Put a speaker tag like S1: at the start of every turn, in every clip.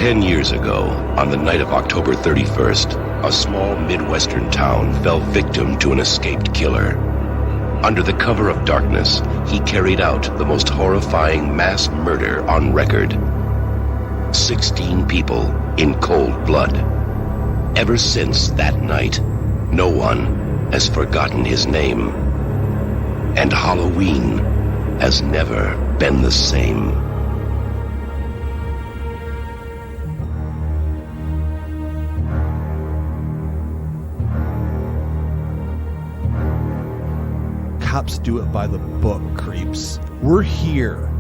S1: 10 years ago, on the night of October 31st, a small Midwestern town fell victim to an escaped killer. Under the cover of darkness, he carried out the most horrifying mass murder on record. 16 people in cold blood. Ever since that night, no one has forgotten his name. And Halloween has never been the same.
S2: Cops do it by the book, creeps. We're here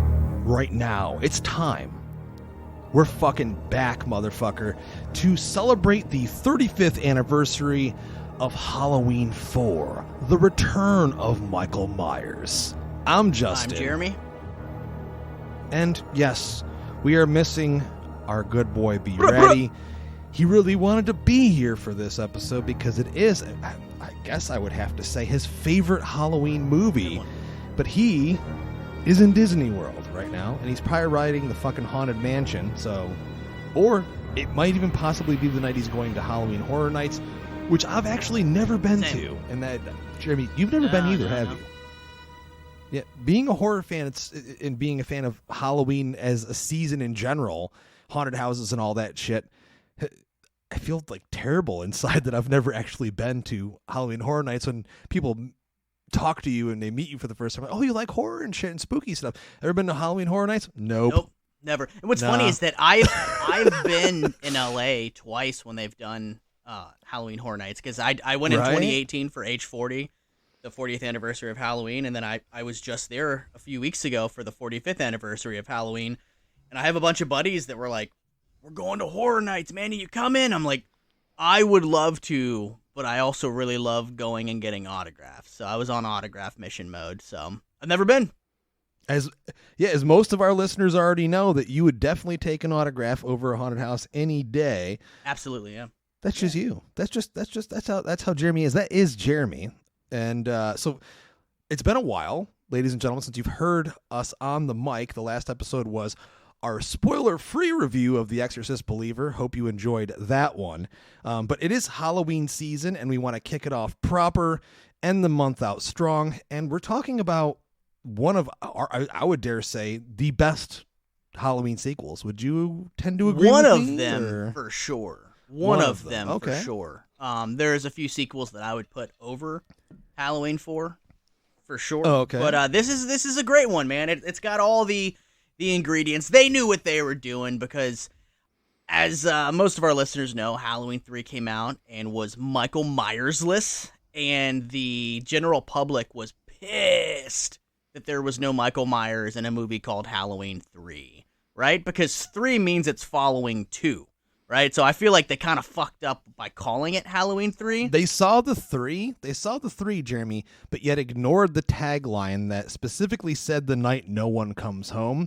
S2: right now. It's time. We're fucking back, motherfucker, to celebrate the 35th anniversary of Halloween 4, the return of Michael Myers. I'm Justin.
S3: I'm Jeremy.
S2: And yes, we are missing our good boy Be Ready. He really wanted to be here for this episode because it is, I guess I would have to say, his favorite Halloween movie. But he is in Disney World right now, and he's probably riding the fucking Haunted Mansion, or it might even possibly be the night he's going to Halloween Horror Nights, which I've actually never been to. And that, Jeremy, you've never been either, have you? Yeah, being a horror fan and being a fan of Halloween as a season in general, haunted houses and all that shit, I feel like terrible inside that I've never actually been to Halloween Horror Nights. When people talk to you and they meet you for the first time, like, oh, you like horror and shit and spooky stuff. Ever been to Halloween Horror Nights? Nope,
S3: never. And what's funny is that I've been in LA twice when they've done Halloween Horror Nights, because I went in 2018 for H40, the 40th anniversary of Halloween, and then I was just there a few weeks ago for the 45th anniversary of Halloween, and I have a bunch of buddies that were like, we're going to Horror Nights, man, you come in? I'm like, I would love to, but I also really love going and getting autographs. So I was on autograph mission mode, so I've never been.
S2: As most of our listeners already know, that you would definitely take an autograph over a haunted house any day.
S3: Absolutely, yeah.
S2: That's just you. That's how Jeremy is. That is Jeremy. And so it's been a while, ladies and gentlemen, since you've heard us on the mic. The last episode was our spoiler-free review of The Exorcist Believer. Hope you enjoyed that one. But it is Halloween season, and we want to kick it off proper, end the month out strong. And we're talking about one of our, I would dare say, the best Halloween sequels. Would you tend to agree with me?
S3: One of them, for sure. One of them,
S2: okay.
S3: For sure. There's a few sequels that I would put over Halloween 4, for sure.
S2: Oh, okay.
S3: But this is a great one, man. It's got all the ingredients. They knew what they were doing, because as most of our listeners know, Halloween 3 came out and was Michael Myers-less, and the general public was pissed that there was no Michael Myers in a movie called Halloween 3, right? Because 3 means it's following 2, right? So I feel like they kind of fucked up by calling it Halloween 3.
S2: They saw the 3, Jeremy, but yet ignored the tagline that specifically said the night no one comes home.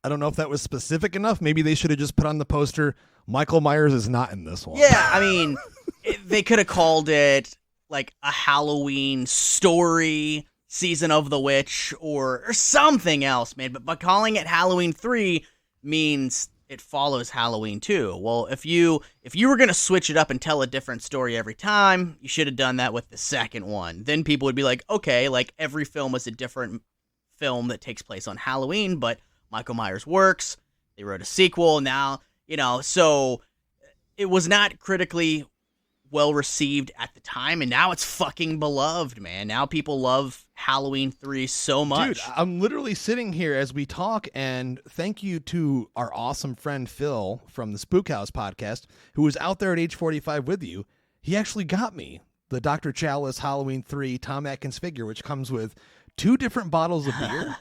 S2: I don't know if that was specific enough. Maybe they should have just put on the poster, Michael Myers is not in this one.
S3: Yeah, I mean, they could have called it like a Halloween story, Season of the Witch, or something else, man. But by calling it Halloween 3 means it follows Halloween 2. Well, if you were going to switch it up and tell a different story every time, you should have done that with the second one. Then people would be like, okay, like every film is a different film that takes place on Halloween, but Michael Myers works. They wrote a sequel now, so it was not critically well received at the time, and now it's fucking beloved, man. Now people love Halloween 3 so much.
S2: Dude, I'm literally sitting here as we talk, and thank you to our awesome friend Phil from the Spook House podcast, who was out there at age 45 with you. He actually got me the Dr. Chalice Halloween 3 Tom Atkins figure, which comes with 2 different bottles of beer.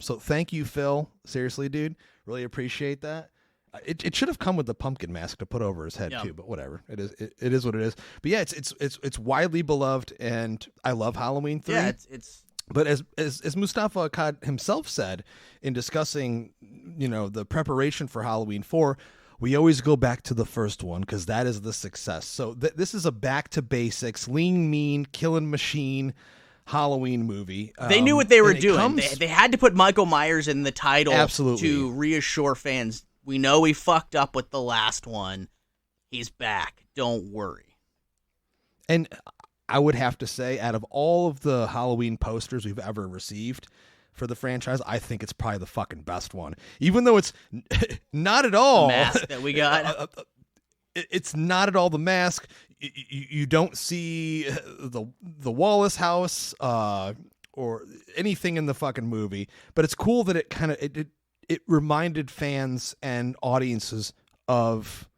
S2: So thank you, Phil. Seriously, dude. Really appreciate that. It should have come with the pumpkin mask to put over his head too, but whatever. It is what it is. But yeah, it's widely beloved, and I love Halloween 3.
S3: Yeah, it's.
S2: But as Mustafa Akkad himself said in discussing, the preparation for Halloween 4, we always go back to the first one because that is the success. So this is a back to basics, lean, mean, killing machine Halloween movie.
S3: They knew what they were doing. They had to put Michael Myers in the title
S2: absolutely
S3: to reassure fans We know we fucked up with the last one. He's back. Don't worry.
S2: And I would have to say, out of all of the Halloween posters we've ever received for the franchise, I think it's probably the fucking best one. Even though it's not at all...
S3: The mask that we got.
S2: It's not at all the mask. You don't see the Wallace house or anything in the fucking movie. But it's cool that it kind of... It reminded fans and audiences of...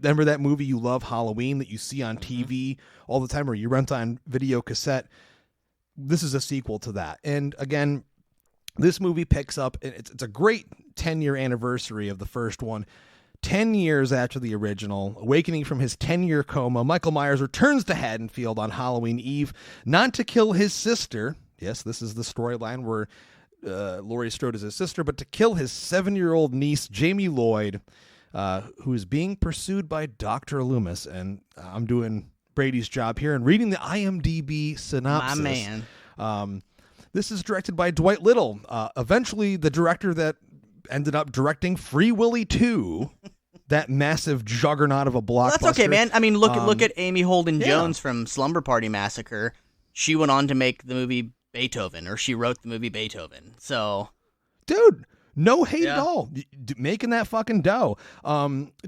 S2: Remember that movie you love, Halloween, that you see on TV all the time or you rent on video cassette? This is a sequel to that. And again, this movie picks up, it's a great 10-year anniversary of the first one. 10 years after the original, awakening from his 10-year coma, Michael Myers returns to Haddonfield on Halloween Eve, not to kill his sister. Yes, this is the storyline where Laurie Strode is his sister, but to kill his 7-year-old niece, Jamie Lloyd, who is being pursued by Dr. Lumis. And I'm doing Brady's job here and reading the IMDb synopsis.
S3: My man.
S2: This is directed by Dwight Little, eventually the director that ended up directing Free Willy 2, that massive juggernaut of a blockbuster.
S3: Well, that's okay, man. I mean, look at Amy Holden Jones from Slumber Party Massacre. She went on to make the movie Beethoven, or she wrote the movie Beethoven. So,
S2: dude, no hate at all. Making that fucking dough.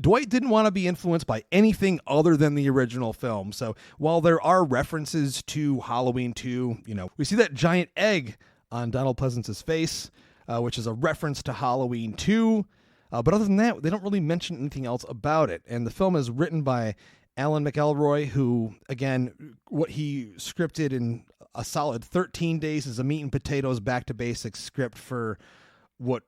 S2: Dwight didn't want to be influenced by anything other than the original film. So while there are references to Halloween 2, we see that giant egg on Donald Pleasance's face, which is a reference to Halloween 2. But other than that, they don't really mention anything else about it. And the film is written by Alan McElroy, who, again, what he scripted in a solid 13 days is a meat and potatoes back to basics script for what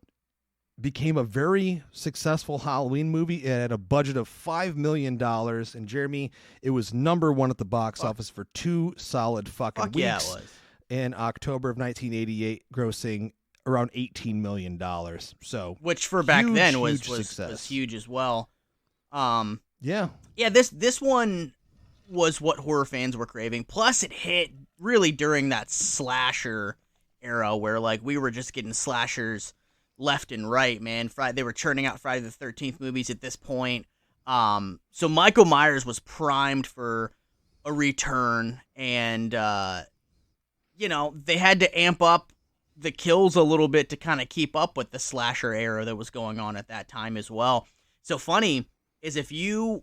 S2: became a very successful Halloween movie. It had a budget of $5 million. And Jeremy, it was number one at the box office for 2 solid fucking weeks.
S3: Yeah, it was.
S2: In October of 1988, grossing around $18 million. So,
S3: which for back then was huge as well.
S2: Yeah.
S3: This one was what horror fans were craving. Plus, it hit really during that slasher era where we were just getting slashers left and right, man. They were churning out Friday the 13th movies at this point. So Michael Myers was primed for a return, and they had to amp up the kills a little bit to kind of keep up with the slasher era that was going on at that time as well. So funny is if you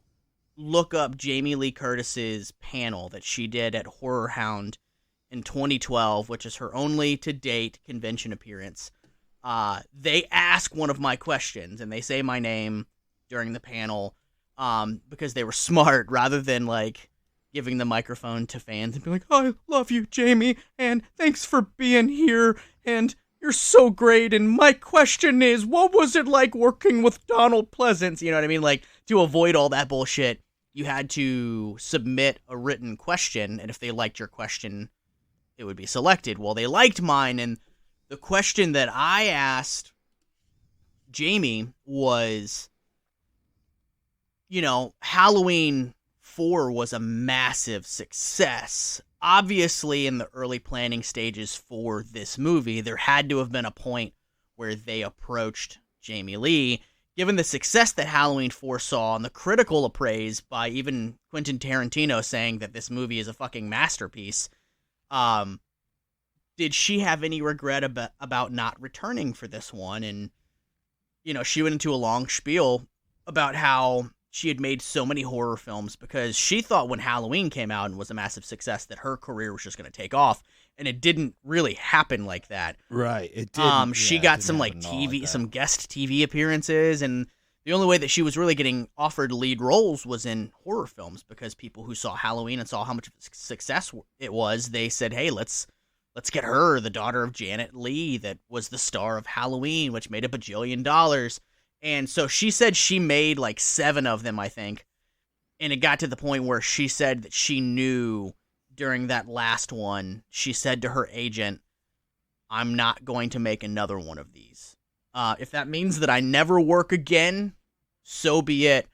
S3: look up Jamie Lee Curtis's panel that she did at Horror Hound in 2012, which is her only to date convention appearance, they ask one of my questions and they say my name during the panel because they were smart rather than giving the microphone to fans and be like, I love you, Jamie, and thanks for being here, and you're so great, and my question is, what was it like working with Donald Pleasance? You know what I mean? To avoid all that bullshit, you had to submit a written question, and if they liked your question, it would be selected. Well, they liked mine, and the question that I asked Jamie was, Halloween 4 was a massive success. Obviously, in the early planning stages for this movie, there had to have been a point where they approached Jamie Lee. Given the success that Halloween 4 saw and the critical appraise by even Quentin Tarantino saying that this movie is a fucking masterpiece, did she have any regret about not returning for this one? And, she went into a long spiel about how she had made so many horror films because she thought when Halloween came out and was a massive success that her career was just going to take off, and it didn't really happen like that.
S2: Right, it didn't.
S3: She got some some guest TV appearances, and the only way that she was really getting offered lead roles was in horror films because people who saw Halloween and saw how much of a success it was, they said, "Hey, let's get her, the daughter of Janet Leigh, that was the star of Halloween, which made $1 bajillion." And so she said she made 7 of them, I think. And it got to the point where she said that she knew during that last one, she said to her agent, I'm not going to make another one of these. If that means that I never work again, so be it.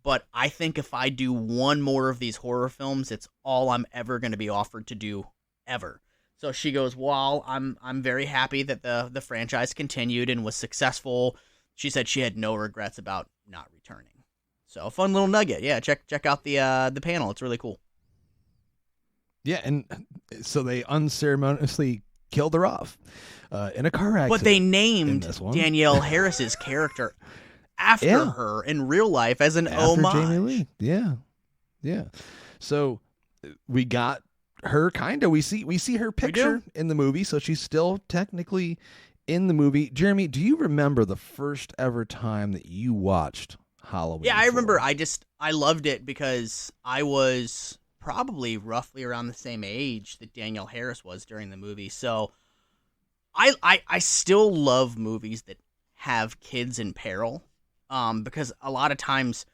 S3: But I think if I do one more of these horror films, it's all I'm ever going to be offered to do ever. So she goes, well, I'm very happy that the franchise continued and was successful. she said she had no regrets about not returning. So a fun little nugget. Yeah, check out the panel. It's really cool.
S2: Yeah, and so they unceremoniously killed her off in a car accident.
S3: But they named Danielle Harris's character after her in real life as an homage.
S2: Jamie Lee. Yeah. So we got her kind of. We see her picture in the movie, so she's still technically in the movie. Jeremy, do you remember the first ever time that you watched Halloween?
S3: Yeah, I remember. I loved it because I was probably roughly around the same age that Danielle Harris was during the movie. So I still love movies that have kids in peril, because a lot of times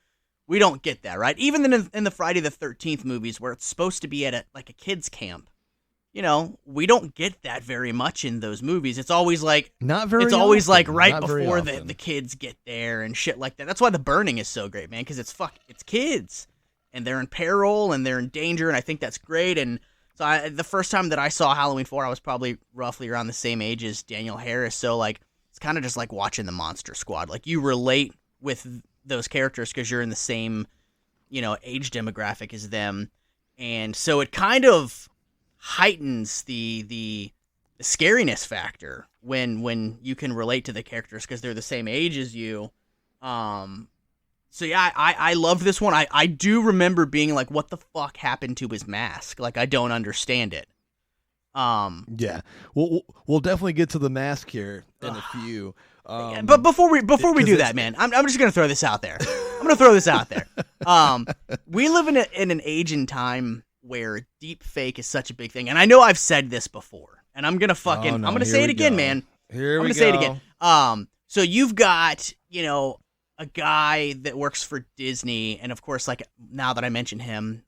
S3: we don't get that, right? Even in the Friday the 13th movies where it's supposed to be at a kids camp, we don't get that very much in those movies. It's always like It's always like right before the kids get there and shit like that. That's why The Burning is so great, man, because it's kids and they're in peril and they're in danger, and I think that's great. And so the first time that I saw Halloween 4, I was probably roughly around the same age as Danielle Harris. So like it's kind of just like watching the Monster Squad. Like you relate with those characters because you're in the same, age demographic as them, and so it kind of heightens the scariness factor when you can relate to the characters because they're the same age as you. So yeah, I love this one. I do remember being like, what the fuck happened to his mask? Like I don't understand it.
S2: Yeah, we'll definitely get to the mask here in a few.
S3: But before we do that, man, I'm just gonna throw this out there. We live in an age and time where deep fake is such a big thing, and I know I've said this before, and I'm gonna I'm gonna say it again, man. I'm gonna say it again. So you've got a guy that works for Disney, and of course, like now that I mention him,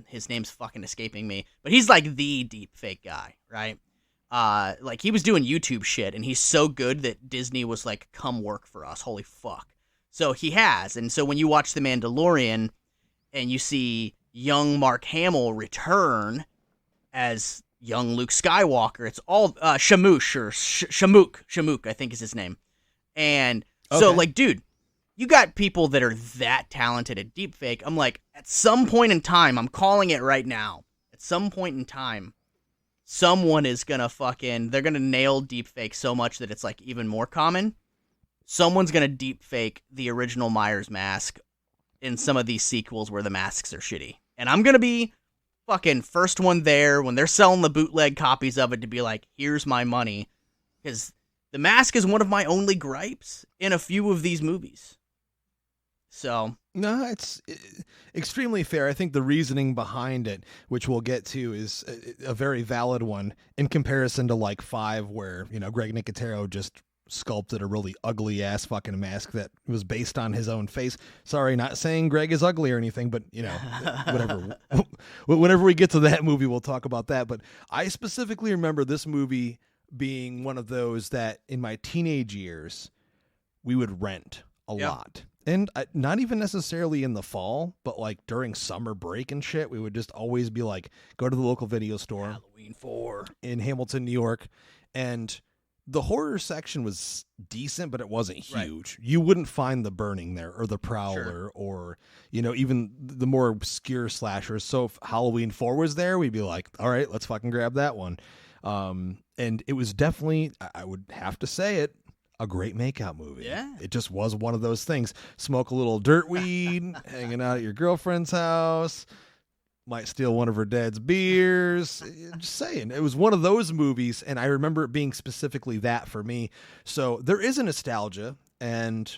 S3: his name's fucking escaping me, but he's like the deep fake guy, right? Like he was doing YouTube shit, and he's so good that Disney was like, come work for us. Holy fuck. So he has. And so when you watch The Mandalorian and you see young Mark Hamill return as young Luke Skywalker, it's all Shamoosh or Shamook, I think is his name. And so like, dude, you got people that are that talented at deepfake. I'm like, at some point in time, I'm calling it right now. At some point in time, someone is gonna they're gonna nail deepfake so much that it's like even more common. Someone's gonna deepfake the original Myers mask in some of these sequels where the masks are shitty. And I'm gonna be fucking first one there when they're selling the bootleg copies of it to be like, here's my money. Because the mask is one of my only gripes in a few of these movies. So
S2: no, it's extremely fair. I think the reasoning behind it, which we'll get to, is a very valid one in comparison to like 5, where Greg Nicotero just sculpted a really ugly ass fucking mask that was based on his own face. Sorry, not saying Greg is ugly or anything, but whatever. Whenever we get to that movie, we'll talk about that. But I specifically remember this movie being one of those that in my teenage years we would rent a lot. And not even necessarily in the fall, but like during summer break and shit, we would just always be like, go to the local video store.
S3: Halloween 4
S2: in Hamilton, New York. And the horror section was decent, but it wasn't huge. Right. You wouldn't find The Burning there or The Prowler or, even the more obscure slashers. So if Halloween 4 was there, we'd be like, all right, let's fucking grab that one. And it was definitely, I would have to say it, a great makeout movie.
S3: Yeah.
S2: It just was one of those things. Smoke a little dirt weed, hanging out at your girlfriend's house, might steal one of her dad's beers. Just saying. It was one of those movies, and I remember it being specifically that for me. So there is a nostalgia, and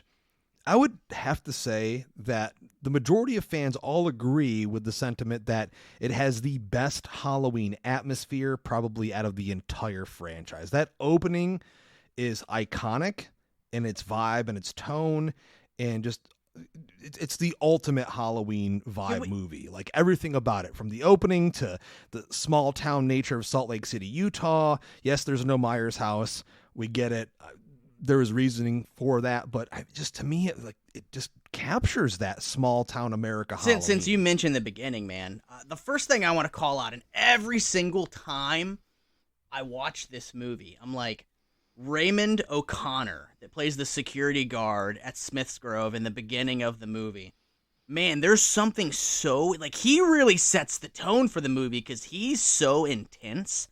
S2: I would have to say that the majority of fans all agree with the sentiment that it has the best Halloween atmosphere probably out of the entire franchise. That opening is iconic in its vibe and its tone, and just it's the ultimate Halloween vibe movie. Like everything about it, from the opening to the small town nature of Salt Lake City, Utah. Yes, there's no Myers house. We get it. There is reasoning for that, but to me, it just captures that small town America Halloween.
S3: Since you mentioned the beginning, man, the first thing I want to call out, and every single time I watch this movie, I'm like, Raymond O'Connor, that plays the security guard at Smith's Grove in the beginning of the movie. Man, there's something so, like, he really sets the tone for the movie because he's so intense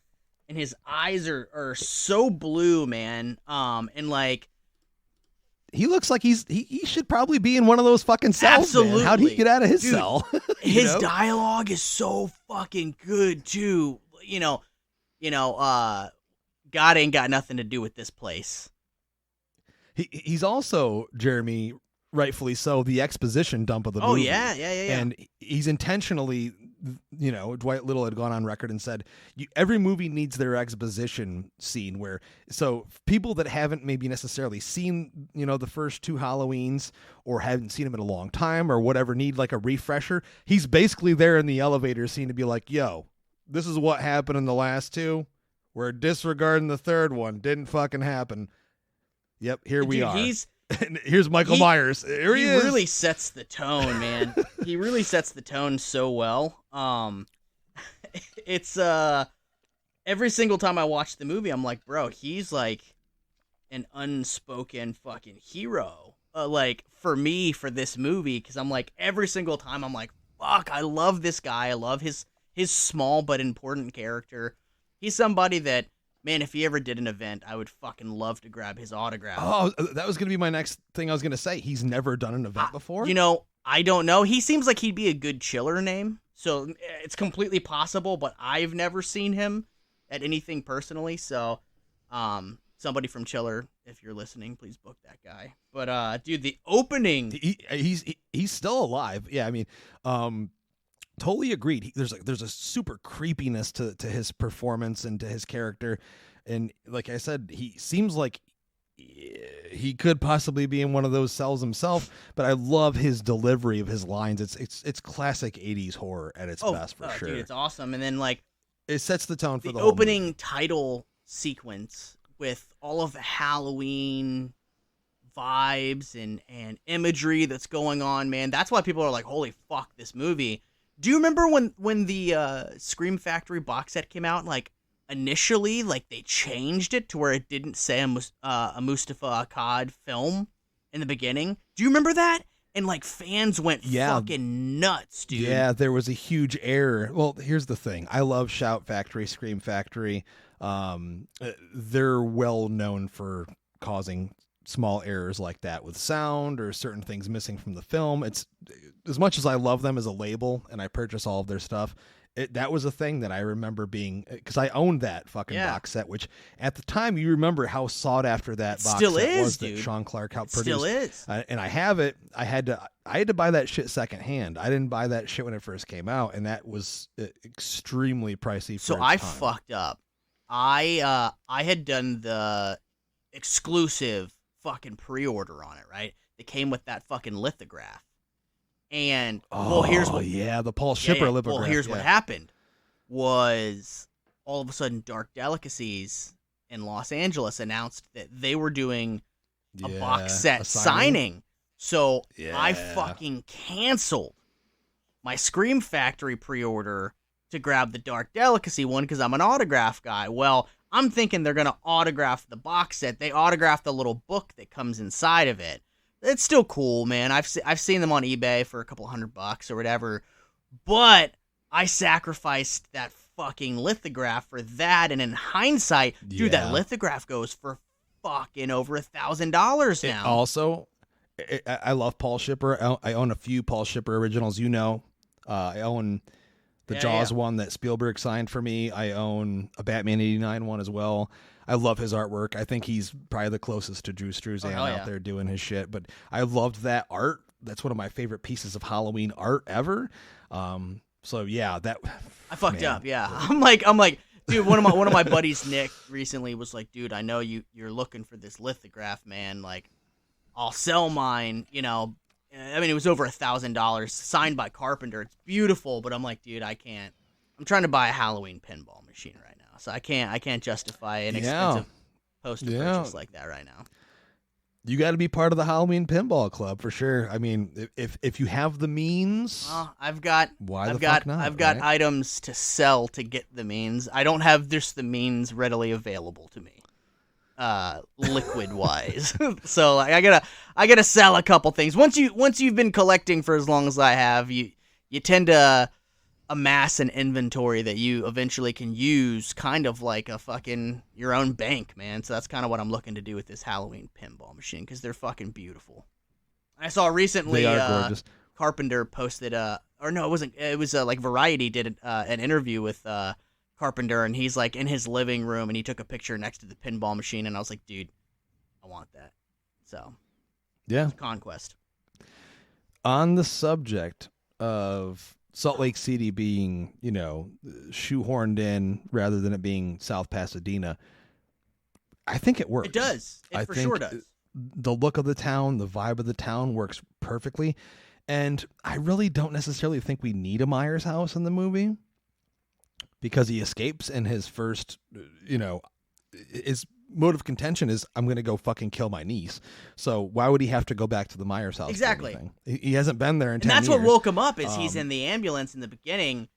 S3: and his eyes are so blue, man. And like,
S2: he looks like he should probably be in one of those fucking cells.
S3: Absolutely.
S2: Man. How'd he get out of his cell?
S3: His dialogue is so fucking good too. God ain't got nothing to do with this place.
S2: He's also, Jeremy, rightfully so, the exposition dump of the movie.
S3: Oh, yeah.
S2: And he's intentionally, Dwight Little had gone on record and said, every movie needs their exposition scene where, so people that haven't maybe necessarily seen, the first two Halloweens or haven't seen them in a long time or whatever, need like a refresher. He's basically there in the elevator scene to be like, yo, this is what happened in the last two. We're disregarding the third one. Didn't fucking happen. Yep, here we are. Here's Michael Myers. Here he is.
S3: He really sets the tone, man. He really sets the tone so well. It's every single time I watch the movie, I'm like, bro, he's like an unspoken fucking hero. Like for me, for this movie, because I'm like, every single time, I'm like, fuck, I love this guy. I love his small but important character. He's somebody that, man, if he ever did an event, I would fucking love to grab his autograph.
S2: Oh, that was going to be my next thing I was going to say. He's never done an event before?
S3: I don't know. He seems like he'd be a good chiller name, so it's completely possible, but I've never seen him at anything personally, so somebody from Chiller, if you're listening, please book that guy. But, dude, the opening...
S2: He's still alive. Yeah, I mean... Totally agreed. There's a super creepiness to his performance and to his character, and like I said, he seems like he could possibly be in one of those cells himself. But I love his delivery of his lines. It's classic '80s horror at its best for sure.
S3: Dude, it's awesome. And then like
S2: it sets the tone for the whole
S3: opening
S2: movie.
S3: Title sequence with all of the Halloween vibes and imagery that's going on. Man, that's why people are like, "Holy fuck, this movie." Do you remember when the Scream Factory box set came out? Like initially, like they changed it to where it didn't say a Mustafa Akkad film in the beginning. Do you remember that? And like fans went fucking nuts, dude.
S2: Yeah, there was a huge error. Well, here's the thing: I love Shout Factory, Scream Factory. They're well known for causing small errors like that with sound or certain things missing from the film. It's as much as I love them as a label and I purchase all of their stuff. That was a thing that I remember being, because I owned that fucking box set, which at the time you remember how sought after that box
S3: still
S2: set
S3: is,
S2: was
S3: dude.
S2: That Sean Clark helped produce.
S3: Still is.
S2: And I have it. I had to buy that shit secondhand. I didn't buy that shit when it first came out, and that was extremely pricey.
S3: So I fucked up. I had done the exclusive fucking pre-order on it, right? It came with that fucking lithograph. And here's what
S2: the Paul Shipper lithograph.
S3: Well, here's what happened was all of a sudden Dark Delicacies in Los Angeles announced that they were doing a box set signing. So I fucking canceled my Scream Factory pre-order to grab the Dark Delicacy one because I'm an autograph guy. Well, I'm thinking they're going to autograph the box set. They autograph the little book that comes inside of it. It's still cool, man. I've seen them on eBay for a couple $100 or whatever. But I sacrificed that fucking lithograph for that. And in hindsight, dude, that lithograph goes for fucking over $1,000 now.
S2: Also, I love Paul Shipper. I own a few Paul Shipper originals. I own the Jaws one that Spielberg signed for me. I own a Batman 89 one as well. I love his artwork. I think he's probably the closest to Drew Struzan out there doing his shit. But I loved that art. That's one of my favorite pieces of Halloween art ever. So yeah, that
S3: I fucked up. Yeah, I'm like, dude. One of my buddies, Nick, recently was like, dude, I know you're looking for this lithograph, man. Like, I'll sell mine. I mean, it was over $1,000, signed by Carpenter. It's beautiful, but I'm like, dude, I can't. I'm trying to buy a Halloween pinball machine right now, so I can't justify an expensive poster purchase like that right now.
S2: You got to be part of the Halloween Pinball Club for sure. I mean, if you have the means,
S3: I've got items to sell to get the means. I don't have just the means readily available to me. liquid wise. So like, I gotta sell a couple things. Once you've been collecting for as long as I have, you tend to amass an inventory that you eventually can use, kind of like a fucking your own bank, man. So that's kind of what I'm looking to do with this Halloween pinball machine, because they're fucking beautiful. I saw recently
S2: They are gorgeous.
S3: Carpenter posted or no, it wasn't. It was like Variety did an interview with Carpenter, and he's like in his living room, and he took a picture next to the pinball machine, and I was like, dude, I want that. So
S2: yeah,
S3: conquest.
S2: On the subject of Salt Lake City being, shoehorned in rather than it being South Pasadena, I think it works.
S3: It does. It for sure does.
S2: The look of the town, the vibe of the town works perfectly. And I really don't necessarily think we need a Myers house in the movie, because he escapes and his first, his mode of contention is, I'm going to go fucking kill my niece. So why would he have to go back to the Myers house?
S3: Exactly.
S2: He hasn't been there in 10 years.
S3: And that's what woke him up, is he's in the ambulance in the beginning,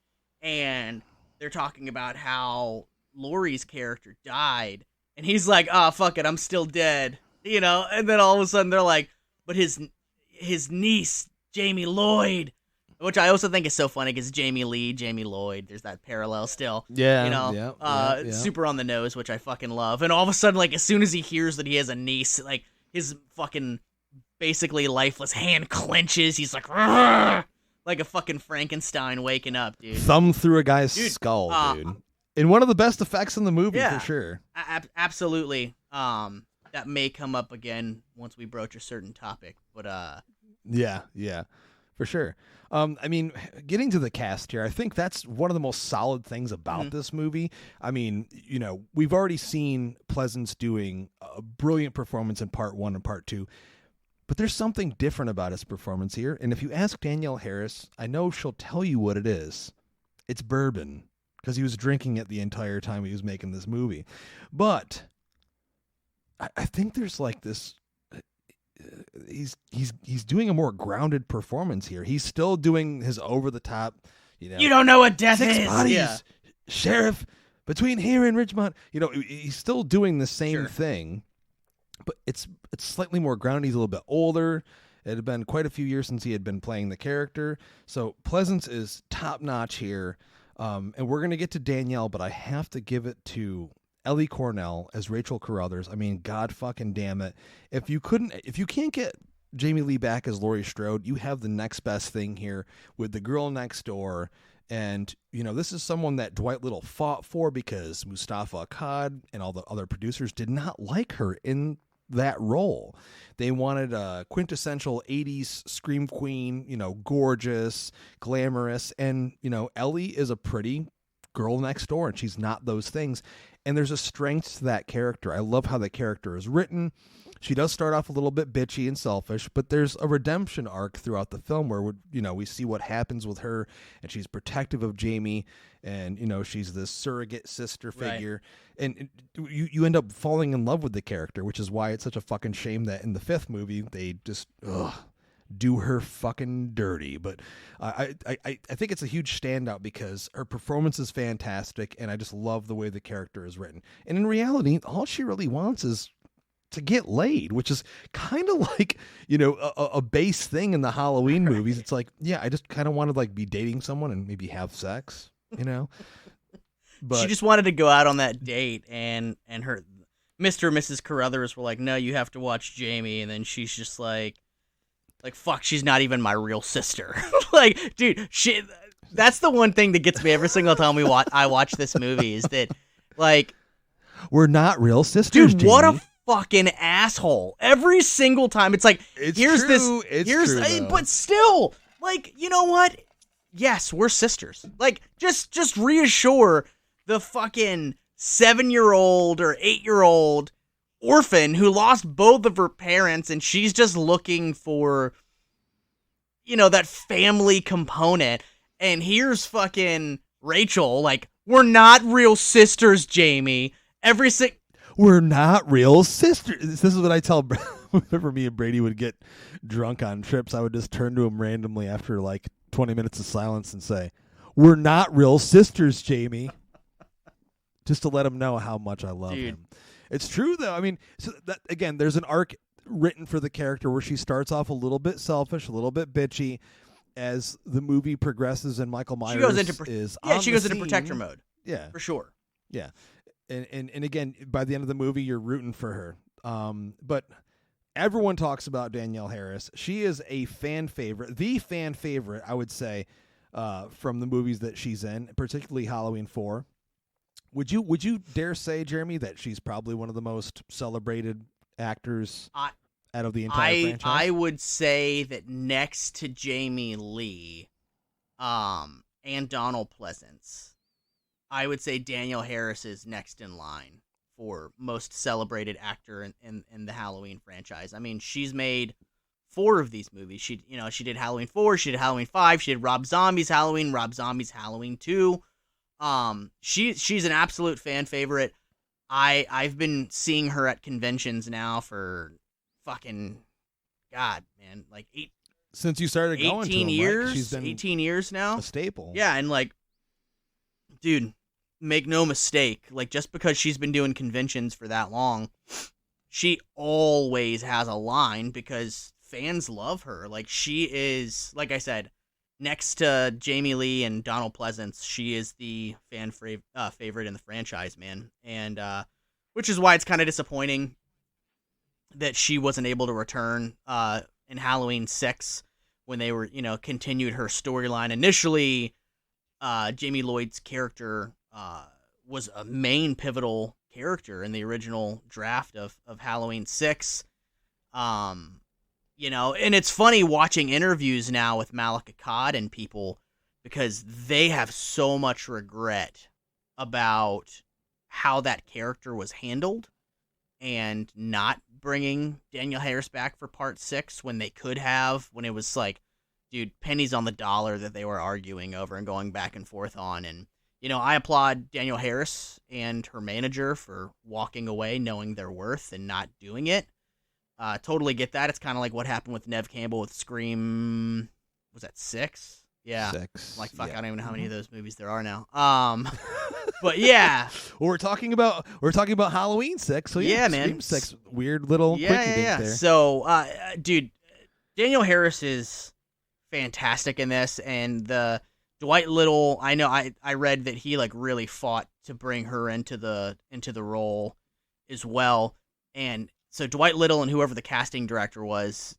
S3: and they're talking about how Laurie's character died, and he's like, fuck it, I'm still dead. And then all of a sudden they're like, but his niece, Jamie Lloyd, which I also think is so funny because Jamie Lee, Jamie Lloyd, there's that parallel still.
S2: Yeah.
S3: Super on the nose, which I fucking love. And all of a sudden, like, as soon as he hears that he has a niece, like, his fucking basically lifeless hand clenches. He's like, "Rrr!" Like a fucking Frankenstein waking up, dude.
S2: Thumb through a guy's skull, dude. And one of the best effects in the movie, for sure.
S3: Absolutely. That may come up again once we broach a certain topic, but
S2: yeah, for sure. I mean, getting to the cast here, I think that's one of the most solid things about this movie. I mean, we've already seen Pleasance doing a brilliant performance in part 1 and part 2, but there's something different about his performance here. And if you ask Danielle Harris, I know she'll tell you what it is. It's bourbon, because he was drinking it the entire time he was making this movie. But I think there's like this. He's doing a more grounded performance here. He's still doing his over the top.
S3: You don't know what death is.
S2: Bodies, Sheriff, between here and Ridgemont. He's still doing the same thing, but it's slightly more grounded. He's a little bit older. It had been quite a few years since he had been playing the character. So Pleasance is top notch here. And we're gonna get to Danielle, but I have to give it to Ellie Cornell as Rachel Carruthers. I mean, God fucking damn it. If you can't get Jamie Lee back as Laurie Strode, you have the next best thing here with the girl next door. And, this is someone that Dwight Little fought for, because Mustafa Akkad and all the other producers did not like her in that role. They wanted a quintessential 80s scream queen, gorgeous, glamorous. And, Ellie is a pretty girl next door, and she's not those things. And there's a strength to that character. I love how the character is written. She does start off a little bit bitchy and selfish, but there's a redemption arc throughout the film where we see what happens with her, and she's protective of Jamie, and she's this surrogate sister figure, and you end up falling in love with the character, which is why it's such a fucking shame that in the 5th movie they just do her fucking dirty. But I think it's a huge standout because her performance is fantastic, and I just love the way the character is written. And in reality, all she really wants is to get laid, which is kind of like, a base thing in the Halloween movies. It's like, yeah, I just kind of want to be dating someone and maybe have sex, But
S3: she just wanted to go out on that date, and her Mr. and Mrs. Carruthers were like, no, you have to watch Jamie. And then she's just like, fuck, she's not even my real sister. Dude, that's the one thing that gets me every single time I watch this movie, is that,
S2: we're not real sisters,
S3: dude,
S2: Jamie.
S3: what a fucking asshole. Every single time. It's like, here's
S2: true.
S3: But still, you know what? Yes, we're sisters. Just reassure the fucking 7-year-old or 8-year-old orphan who lost both of her parents, and she's just looking for, that family component. And here's fucking Rachel, we're not real sisters, Jamie.
S2: We're not real sisters. This is what I tell. Whenever me and Brady would get drunk on trips, I would just turn to him randomly after 20 minutes of silence and say, "We're not real sisters, Jamie," just to let him know how much I love him. It's true, though. I mean, so that, again, there's an arc written for the character where she starts off a little bit selfish, a little bit bitchy. As the movie progresses and Michael Myers
S3: she goes into protector mode.
S2: Yeah.
S3: For sure.
S2: Yeah. And again, by the end of the movie, you're rooting for her. But everyone talks about Danielle Harris. She is a fan favorite, the fan favorite, I would say, from the movies that she's in, particularly Halloween 4. Would you dare say, Jeremy, that she's probably one of the most celebrated actors out of the entire franchise?
S3: I would say that next to Jamie Lee and Donald Pleasance, I would say Danielle Harris is next in line for most celebrated actor in the Halloween franchise. I mean, she's made 4 of these movies. She did Halloween 4, she did Halloween 5, she did Rob Zombie's Halloween, Rob Zombie's Halloween 2. She's an absolute fan favorite. I've been seeing her at conventions now for fucking God, man, like
S2: since you started going to
S3: 18 years.
S2: Like, she's been
S3: 18 years now.
S2: A staple.
S3: Yeah, and like, dude, make no mistake, like just because she's been doing conventions for that long, she always has a line because fans love her. Like she is, like I said, next to Jamie Lee and Donald Pleasance, she is the fan favorite in the franchise, man. And which is why it's kind of disappointing that she wasn't able to return in Halloween 6 when they were, continued her storyline. Initially, Jamie Lloyd's character was a main pivotal character in the original draft of Halloween 6. And it's funny watching interviews now with Malika Akkad and people because they have so much regret about how that character was handled and not bringing Danielle Harris back for part 6 when they could have, when it was like, dude, pennies on the dollar that they were arguing over and going back and forth on. And, I applaud Danielle Harris and her manager for walking away knowing their worth and not doing it. Totally get that. It's kind of like what happened with Neve Campbell with Scream. Was that 6? Yeah.
S2: 6.
S3: Like, fuck, yeah. I don't even know how many of those movies there are now. But yeah.
S2: Well, we're talking about Halloween 6. So yeah, man. Scream 6. Weird little quickie dink there.
S3: So, dude, Danielle Harris is fantastic in this, and the Dwight Little, I know I read that he like really fought to bring her into the role as well. And so Dwight Little and whoever the casting director was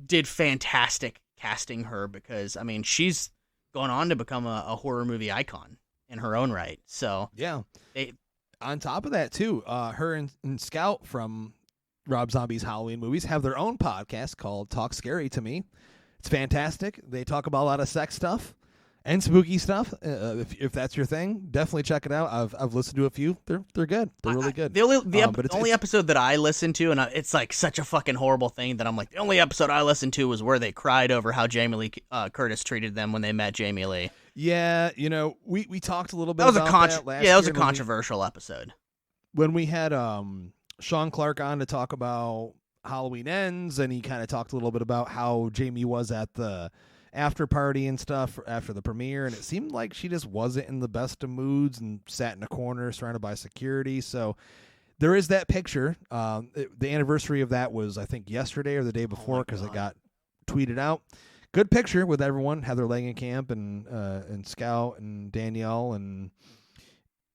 S3: did fantastic casting her because, I mean, she's gone on to become a horror movie icon in her own right. So
S2: yeah. On top of that, too, her and Scout from Rob Zombie's Halloween movies have their own podcast called Talk Scary to Me. It's fantastic. They talk about a lot of sex stuff and spooky stuff. If that's your thing, definitely check it out. I've listened to a few. They're good. They're really good.
S3: The only episode that I listened to, and it's like such a fucking horrible thing that I'm like, the only episode I listened to was where they cried over how Jamie Lee Curtis treated them when they met Jamie Lee.
S2: Yeah, we talked a little bit about that last year.
S3: That was a controversial episode.
S2: When we had Sean Clark on to talk about Halloween Ends, and he kind of talked a little bit about how Jamie was at the after party and stuff after the premiere, and it seemed like she just wasn't in the best of moods and sat in a corner surrounded by security. So there is that picture. The anniversary of that was, I think, yesterday or the day before because it got tweeted out. Good picture with everyone, Heather Langenkamp and Scout and Danielle, and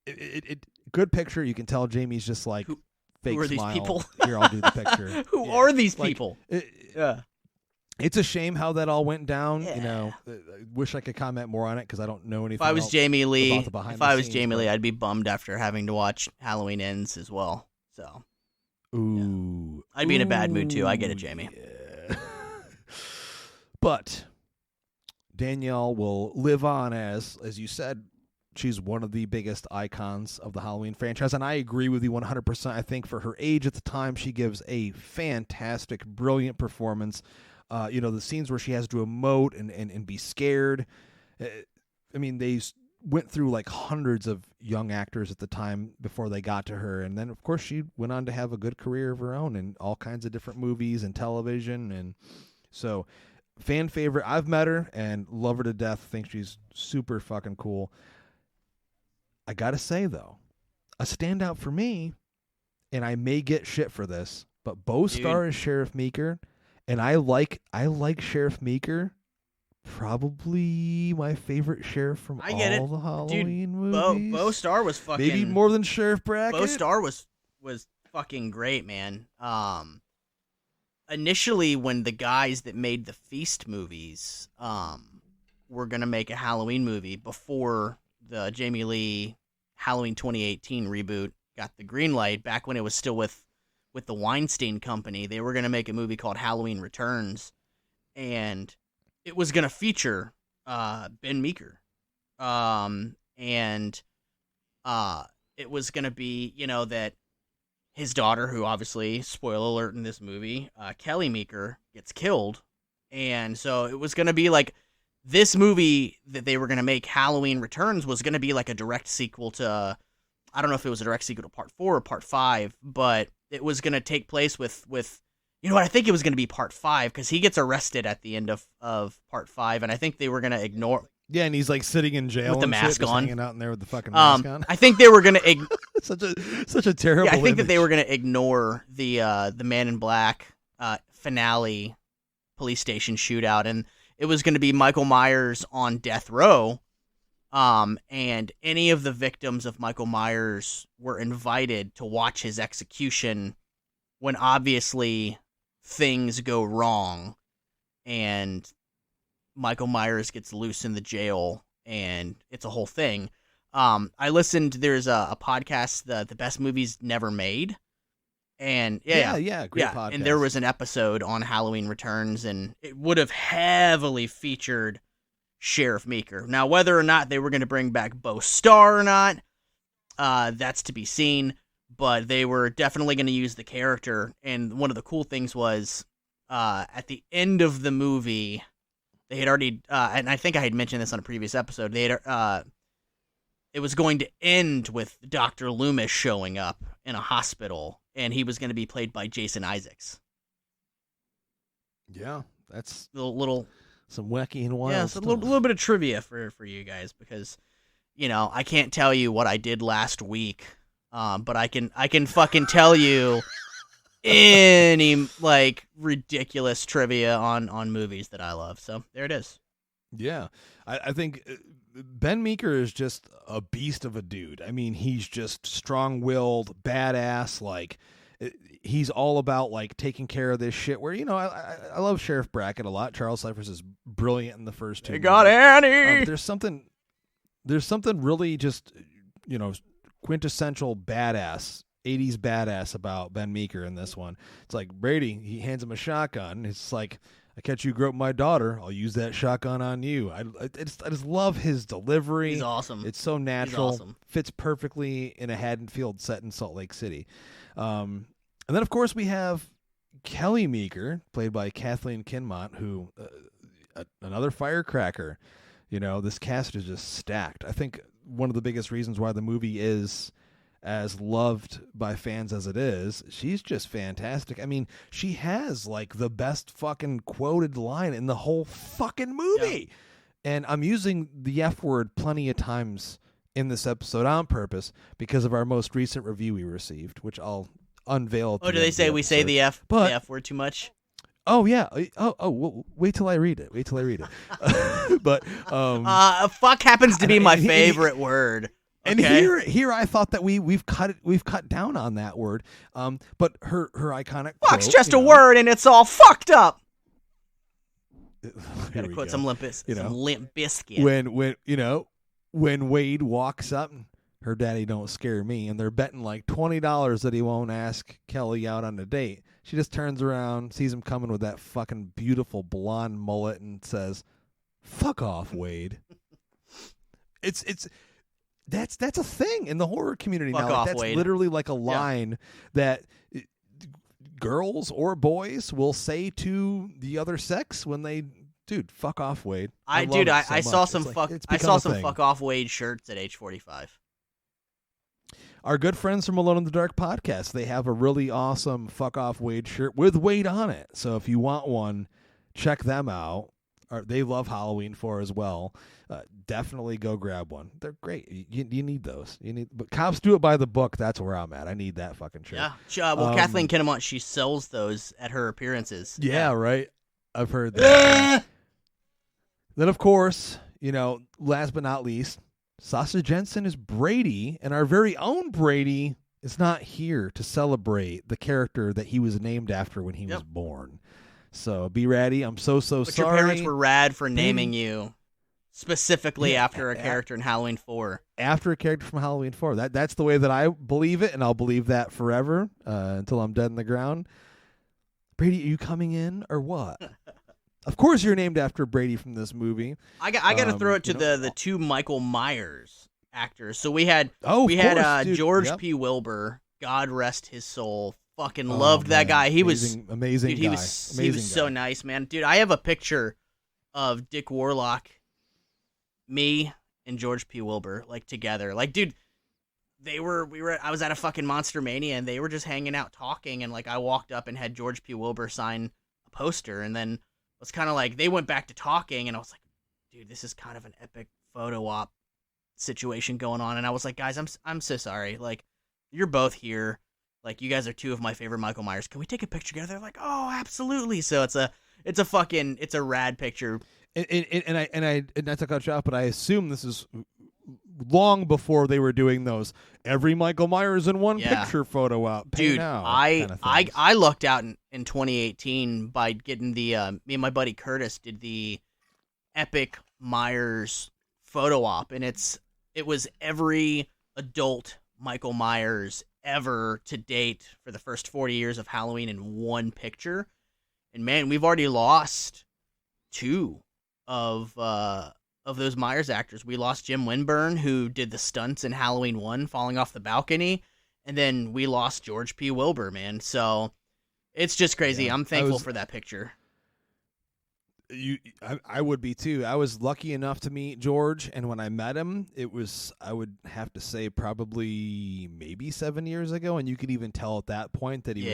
S2: it good picture. You can tell Jamie's just like fake
S3: who are
S2: smile.
S3: These people?
S2: Here, I'll do the picture.
S3: Who are these people?
S2: Yeah. It's a shame how that all went down.
S3: Yeah.
S2: I wish I could comment more on it because I don't know anything.
S3: If I was Jamie Lee,
S2: I'd
S3: be bummed after having to watch Halloween Ends as well. So,
S2: ooh,
S3: yeah. I'd be in a bad mood too. I get it, Jamie.
S2: Yeah. But Danielle will live on as you said. She's one of the biggest icons of the Halloween franchise, and I agree with you 100%. I think for her age at the time, she gives a fantastic, brilliant performance. The scenes where she has to emote and be scared. I mean, they went through like hundreds of young actors at the time before they got to her. And then, of course, she went on to have a good career of her own in all kinds of different movies and television. And so, fan favorite. I've met her and love her to death. Think she's super fucking cool. I got to say, though, a standout for me and I may get shit for this, but Bo Starr is Sheriff Meeker, and I like Sheriff Meeker. Probably my favorite sheriff from all the Halloween movies.
S3: Bo Starr was fucking...
S2: Maybe more than Sheriff Brackett.
S3: Bo Starr was fucking great, man. Initially, when the guys that made the Feast movies were going to make a Halloween movie before the Jamie Lee Halloween 2018 reboot got the green light, back when it was still with the Weinstein Company, they were going to make a movie called Halloween Returns, and it was going to feature Ben Meeker. And it was going to be, that his daughter, who obviously, spoiler alert in this movie, Kelly Meeker, gets killed. And so it was going to be like, this movie that they were going to make, Halloween Returns, was going to be like a direct sequel to, I don't know if it was a direct sequel to Part 4 or Part 5, but it was going to take place with I think it was going to be Part 5, because he gets arrested at the end of Part 5, and I think they were going to ignore...
S2: Yeah, and he's like sitting in jail
S3: with the
S2: and
S3: mask on,
S2: hanging out in there with the fucking mask on.
S3: I think they were going to
S2: such a terrible.
S3: Yeah, I think
S2: image.
S3: that they were going to ignore the Man in Black finale police station shootout, and it was going to be Michael Myers on death row, and any of the victims of Michael Myers were invited to watch his execution, when obviously things go wrong, and Michael Myers gets loose in the jail, and it's a whole thing. I listened, there's a podcast, the Best Movies Never Made, and great podcast. And there was an episode on Halloween Returns, and it would have heavily featured Sheriff Meeker. Now, whether or not they were going to bring back Bo Starr or not, that's to be seen, but they were definitely going to use the character. And one of the cool things was, at the end of the movie, they had already, and I think I had mentioned this on a previous episode, they had, it was going to end with Dr. Lumis showing up in a hospital, and he was going to be played by Jason Isaacs.
S2: Yeah, that's
S3: little
S2: some wacky and wild.
S3: Yeah, it's a little bit of trivia for you guys, because I can't tell you what I did last week, but I can fucking tell you any like ridiculous trivia on movies that I love. So there it is.
S2: Yeah, I think Ben Meeker is just a beast of a dude. I mean, he's just strong-willed, badass. Like, he's all about like taking care of this shit. Where I love Sheriff Brackett a lot. Charles Cyphers is brilliant in the first two.
S3: They got Annie.
S2: There's something really just quintessential badass. 80s badass about Ben Meeker in this one. It's like Brady, he hands him a shotgun. It's like, I catch you grope my daughter, I'll use that shotgun on you. I just love his delivery.
S3: He's awesome.
S2: It's so natural.
S3: He's awesome. Fits
S2: perfectly in a Haddonfield set in Salt Lake City. And then, of course, we have Kelly Meeker, played by Kathleen Kinmont, who, another firecracker. This cast is just stacked. I think one of the biggest reasons why the movie is as loved by fans as it is, she's just fantastic. I mean, she has like the best fucking quoted line in the whole fucking movie. Yeah. And I'm using the F word plenty of times in this episode on purpose because of our most recent review we received, which I'll unveil.
S3: Do they say we say the F word too much?
S2: Oh yeah. Well, wait till I read it. But
S3: fuck happens to be my favorite word.
S2: And here I thought that we've cut down on that word. But her iconic
S3: fuck's
S2: quote,
S3: just a word and it's all fucked up. Gotta quote some Limp Bizkit.
S2: When Wade walks up, her daddy don't scare me, and they're betting like $20 that he won't ask Kelly out on a date. She just turns around, sees him coming with that fucking beautiful blonde mullet, and says, "Fuck off, Wade." That's a thing in the horror community now. Like, that's Wade. Literally like a line that girls or boys will say to the other sex when they, fuck off, Wade.
S3: I saw some fuck off Wade shirts at age 45.
S2: Our good friends from Alone in the Dark podcast, they have a really awesome fuck off Wade shirt with Wade on it. So if you want one, check them out. they love Halloween 4 as well. Definitely go grab one. They're great. You need those. But cops do it by the book. That's where I'm at. I need that fucking shirt.
S3: Yeah. Well, Kathleen Kinnemont, she sells those at her appearances.
S2: Yeah, right. I've heard that. Then, of course, last but not least, Sasha Jensen is Brady, and our very own Brady is not here to celebrate the character that he was named after when he was born. So be ready. I'm so sorry.
S3: But your parents were rad for naming you specifically after a character in Halloween 4.
S2: After a character from Halloween 4. That's the way that I believe it, and I'll believe that forever until I'm dead in the ground. Brady, are you coming in or what? Of course you're named after Brady from this movie.
S3: I got to throw it to the two Michael Myers actors. So we had George P. Wilbur, God rest his soul. Fucking loved that guy. He was
S2: amazing.
S3: Dude, he was so nice, man. Dude, I have a picture of Dick Warlock, me, and George P. Wilbur together. Dude, I was at a fucking Monster Mania and they were just hanging out talking, and I walked up and had George P. Wilbur sign a poster, and then it was kind of they went back to talking, and I was like, dude, this is kind of an epic photo op situation going on. And I was like, guys, I'm so sorry. You're both here. You guys are two of my favorite Michael Myers. Can we take a picture together? They're like, oh, absolutely. So it's a rad picture.
S2: And not to cut you off, but I assume this is long before they were doing those every Michael Myers in one picture photo op.
S3: Dude, I lucked out in 2018 by getting me and my buddy Curtis did the epic Myers photo op, and it was every adult Michael Myers ever to date for the first 40 years of Halloween in one picture. And man, we've already lost 2 of those Myers actors. We lost Jim Winburn, who did the stunts in Halloween 1 falling off the balcony, and then we lost George P. Wilbur, man. So it's just crazy. Yeah, I'm thankful for that picture.
S2: I would be too. I was lucky enough to meet George, and when I met him, it was, I would have to say, probably maybe 7 years ago, and you could even tell at that point that he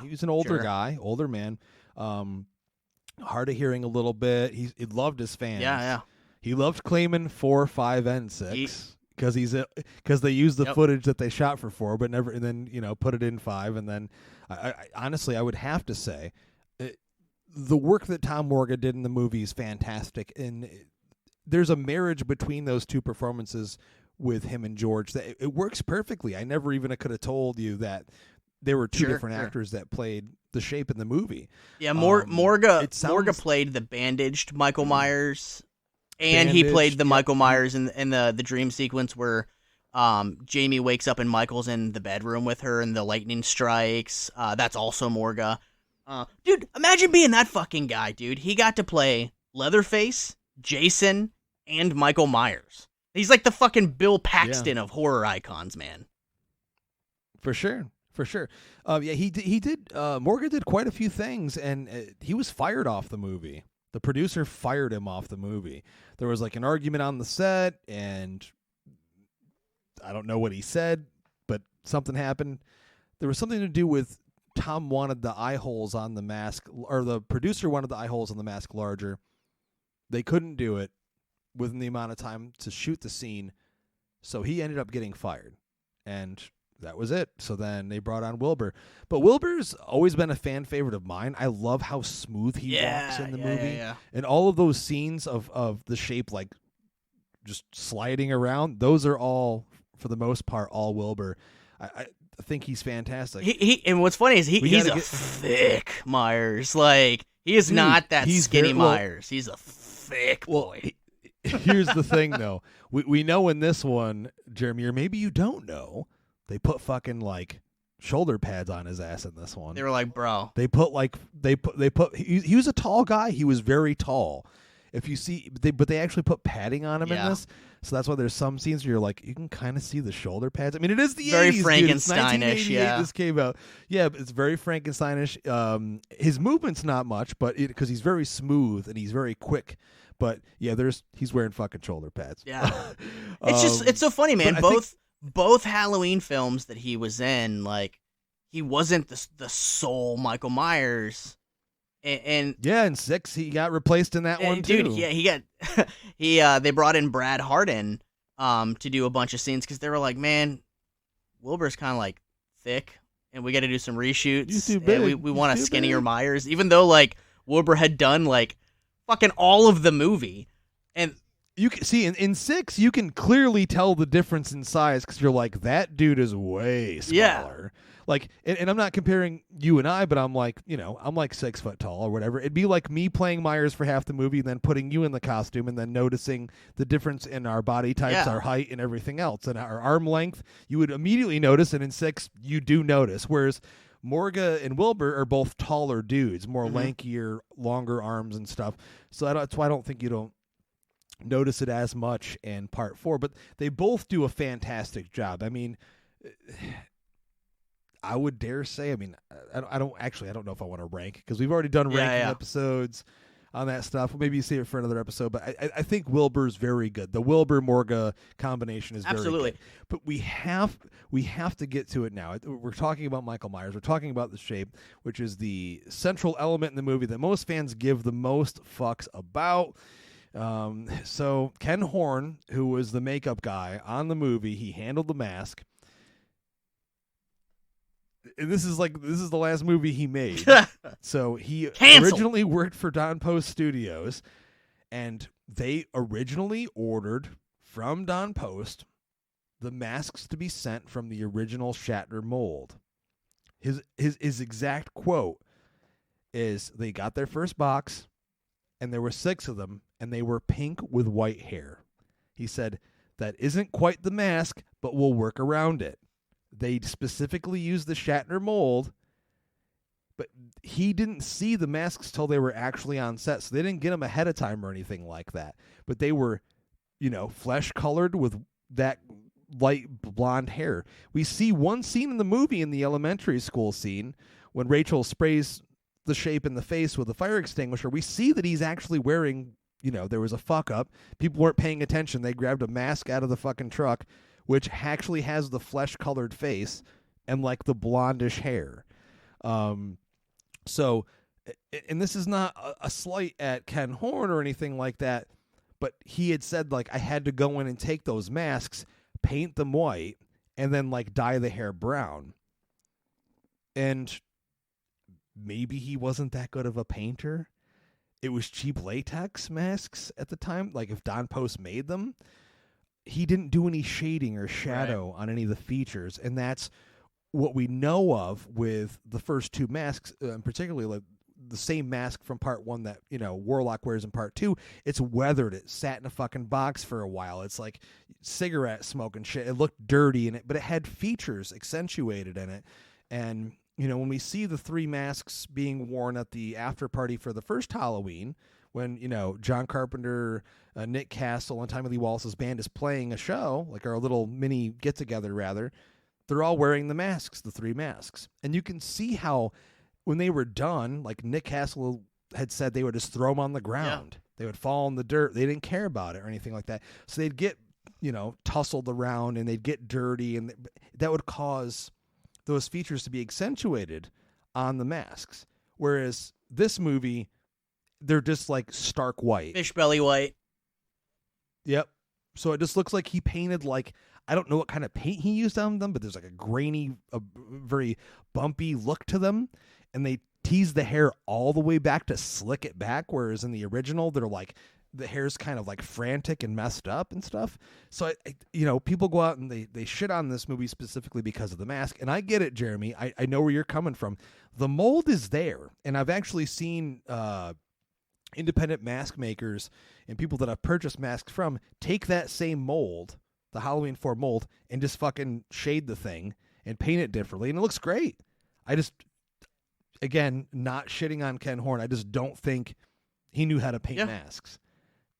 S2: was an older guy, older man, hard of hearing a little bit. He loved his fans.
S3: Yeah.
S2: He loved claiming 4, 5, and 6 because they used the footage that they shot for 4, but never, and then put it in 5, and then I honestly I would have to say. The work that Tom Morga did in the movie is fantastic, and there's a marriage between those two performances with him and George that it works perfectly. I never even could have told you that there were two different actors that played the shape in the movie.
S3: Yeah, Morga played the bandaged Michael Myers, and he played the Michael Myers in the dream sequence where Jamie wakes up and Michael's in the bedroom with her and the lightning strikes. That's also Morga. Dude, imagine being that fucking guy, dude. He got to play Leatherface, Jason, and Michael Myers. He's like the fucking Bill Paxton of horror icons, man.
S2: For sure. He did. Morgan did quite a few things, and he was fired off the movie. The producer fired him off the movie. There was an argument on the set, and I don't know what he said, but something happened. There was something to do with Tom wanted the eye holes on the mask, or the producer wanted the eye holes on the mask larger. They couldn't do it within the amount of time to shoot the scene, so he ended up getting fired, and that was it. So then they brought on Wilbur. But Wilbur's always been a fan favorite of mine. I love how smooth he walks in the movie.
S3: Yeah.
S2: And all of those scenes of the shape just sliding around, those are all, for the most part, all Wilbur. I think he's fantastic.
S3: And what's funny is he's a thick Myers. He is not that skinny Myers. He's a thick boy.
S2: Here's the thing, though. We know in this one, Jeremy, or maybe you don't know, they put fucking shoulder pads on his ass in this one.
S3: They were like, bro.
S2: They put he was a tall guy. He was very tall. If you see, but they actually put padding on him in this, so that's why there's some scenes where you're you can kind of see the shoulder pads. I mean, it is the
S3: very
S2: 80s,
S3: Frankensteinish.
S2: Yeah, this came out. Yeah, it's very Frankensteinish. His movement's not much, but because he's very smooth and he's very quick. But yeah, he's wearing fucking shoulder pads.
S3: Yeah, it's so funny, man. Both Halloween films that he was in, he wasn't the sole Michael Myers. And
S2: yeah, in 6 he got replaced in that one too.
S3: Dude, yeah, he got they brought in Brad Harden to do a bunch of scenes because they were like, man, Wilbur's kind of like thick, and we got to do some reshoots.
S2: He's too big.
S3: And we want a
S2: He's too
S3: skinnier
S2: big.
S3: Myers, even though like Wilbur had done like fucking all of the movie. And
S2: You can see in 6 you can clearly tell the difference in size because you're like, that dude is way smaller.
S3: Yeah.
S2: Like, and I'm not comparing you and I, but I'm like, I'm like 6 foot tall or whatever. It'd be like me playing Myers for half the movie, and then putting you in the costume, and then noticing the difference in our body types, our height, and everything else, and our arm length. You would immediately notice, and in 6 you do notice. Whereas Morga and Wilbur are both taller dudes, more lankier, longer arms and stuff. So that's why I don't think you don't notice it as much in part 4. But they both do a fantastic job. I mean, I would dare say, I don't know if I want to rank, because we've already done ranking episodes on that stuff. Maybe you save it for another episode, but I think Wilbur's very good. The Wilbur-Morga combination is very good. But we have to get to it now. We're talking about Michael Myers. We're talking about the shape, which is the central element in the movie that most fans give the most fucks about. So Ken Horn, who was the makeup guy on the movie, he handled the mask. And this is the last movie he made. So he originally worked for Don Post Studios, and they originally ordered from Don Post the masks to be sent from the original Shatner mold. His exact quote is, they got their first box, and there were 6 of them, and they were pink with white hair. He said, that isn't quite the mask, but we'll work around it. They specifically used the Shatner mold, but he didn't see the masks till they were actually on set, so they didn't get them ahead of time or anything like that. But they were, flesh-colored with that light blonde hair. We see one scene in the movie, in the elementary school scene, when Rachel sprays the shape in the face with a fire extinguisher. We see that he's actually wearing, there was a fuck-up. People weren't paying attention. They grabbed a mask out of the fucking truck, which actually has the flesh-colored face and like the blondish hair. So, and this is not a slight at Ken Horn or anything like that, but he had said, like, I had to go in and take those masks, paint them white, and then like dye the hair brown. And maybe he wasn't that good of a painter. It was cheap latex masks at the time. Like, if Don Post made them, he didn't do any shading or shadow on any of the features, and that's what we know of with the first 2 masks, particularly like the same mask from part 1 that Warlock wears in part 2. It's weathered. It sat in a fucking box for a while. It's like cigarette smoke and shit. It looked dirty in it, but it had features accentuated in it. And when we see the 3 masks being worn at the after party for the first Halloween, when, John Carpenter, Nick Castle, and Timothy Wallace's band is playing a show, like our little mini get-together, rather, they're all wearing the masks, the 3 masks. And you can see how, when they were done, like Nick Castle had said, they would just throw them on the ground. Yeah. They would fall in the dirt. They didn't care about it or anything like that. So they'd get, tussled around, and they'd get dirty, and that would cause those features to be accentuated on the masks. Whereas this movie, they're just like stark white.
S3: Fish belly white.
S2: Yep. So it just looks like he painted, like, I don't know what kind of paint he used on them, but there's like a grainy, very bumpy look to them. And they tease the hair all the way back to slick it back. Whereas in the original, they're like, the hair's kind of like frantic and messed up and stuff. So, people go out and they shit on this movie specifically because of the mask. And I get it, Jeremy. I know where you're coming from. The mold is there. And I've actually seen independent mask makers and people that I've purchased masks from take that same mold, the Halloween 4 mold, and just fucking shade the thing and paint it differently. And it looks great. I just, again, not shitting on Ken Horn, I just don't think he knew how to paint masks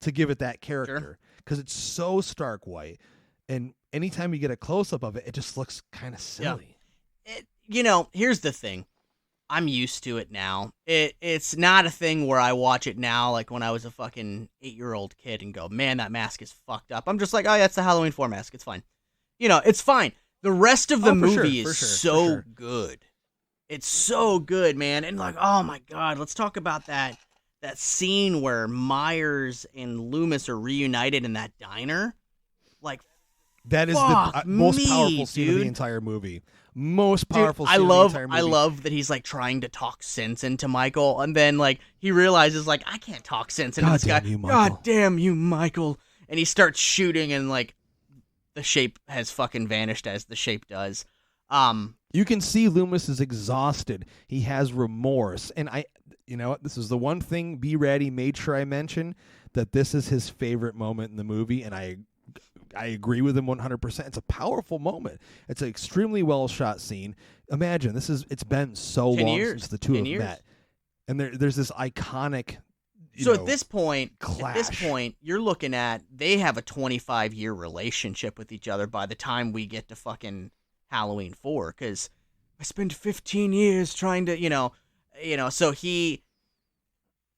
S2: to give it that character, because it's so stark white, and anytime you get a close-up of it, it just looks kind of silly.
S3: Here's the thing. I'm used to it now. It's not a thing where I watch it now like when I was a fucking 8-year-old kid and go, man, that mask is fucked up. I'm just like, oh, that's the Halloween 4 mask. It's fine. It's fine. The rest of the movie is so good. It's so good, man. And like, oh my God, let's talk about that scene where Myers and Lumis are reunited in that diner. Like,
S2: that is the most powerful scene of the entire movie. Most powerful scene of the entire movie.
S3: I love that he's like trying to talk sense into Michael, and then like he realizes like I can't talk sense into this guy. God damn you, Michael! And he starts shooting, and like the shape has fucking vanished as the shape does.
S2: You can see Lumis is exhausted. He has remorse, and this is the one thing BluBrry made sure I mention, that this is his favorite moment in the movie, and I agree with him 100%. It's a powerful moment. It's an extremely well shot scene. Imagine it's been so long since the two of them met, and there's this iconic.
S3: At this point, you're looking at they have a 25-year relationship with each other by the time we get to fucking Halloween 4, because I spent 15 years trying to, so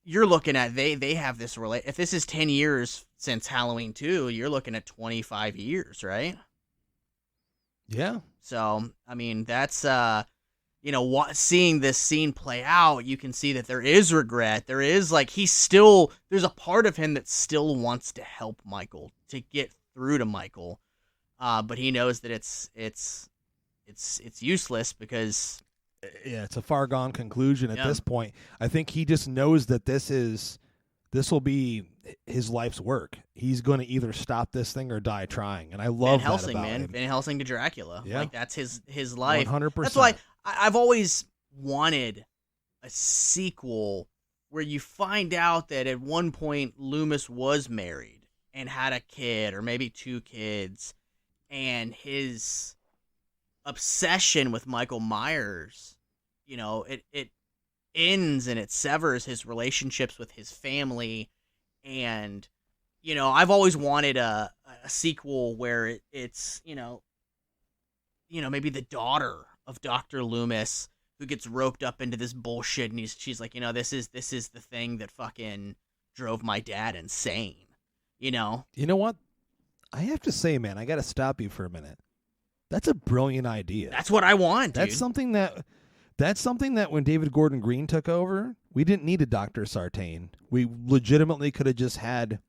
S3: you're looking at, they have this if this is 10 years since Halloween 2, you're looking at 25 years, right?
S2: Yeah.
S3: So, I mean, that's, seeing this scene play out, you can see that there is regret. There is, like, there's a part of him that still wants to help Michael, to get through to Michael. But he knows that it's useless because...
S2: Yeah, it's a far gone conclusion at this point. I think he just knows that this will be his life's work. He's going to either stop this thing or die trying, and I love
S3: Van Helsing,
S2: that about
S3: man.
S2: him.
S3: Van Helsing to Dracula.
S2: Yeah.
S3: Like that's his life.
S2: 100%.
S3: That's why I've always wanted a sequel where you find out that at one point Lumis was married and had a kid or maybe two kids, and his obsession with Michael Myers, it ends and it severs his relationships with his family. And, I've always wanted a sequel where it's, maybe the daughter of Dr. Lumis who gets roped up into this bullshit, and she's like, this is the thing that fucking drove my dad insane, You know
S2: what? I have to say, man, I got to stop you for a minute. That's a brilliant idea.
S3: That's what I want, dude.
S2: That's something that when David Gordon Green took over, we didn't need a Dr. Sartain. We legitimately could have just had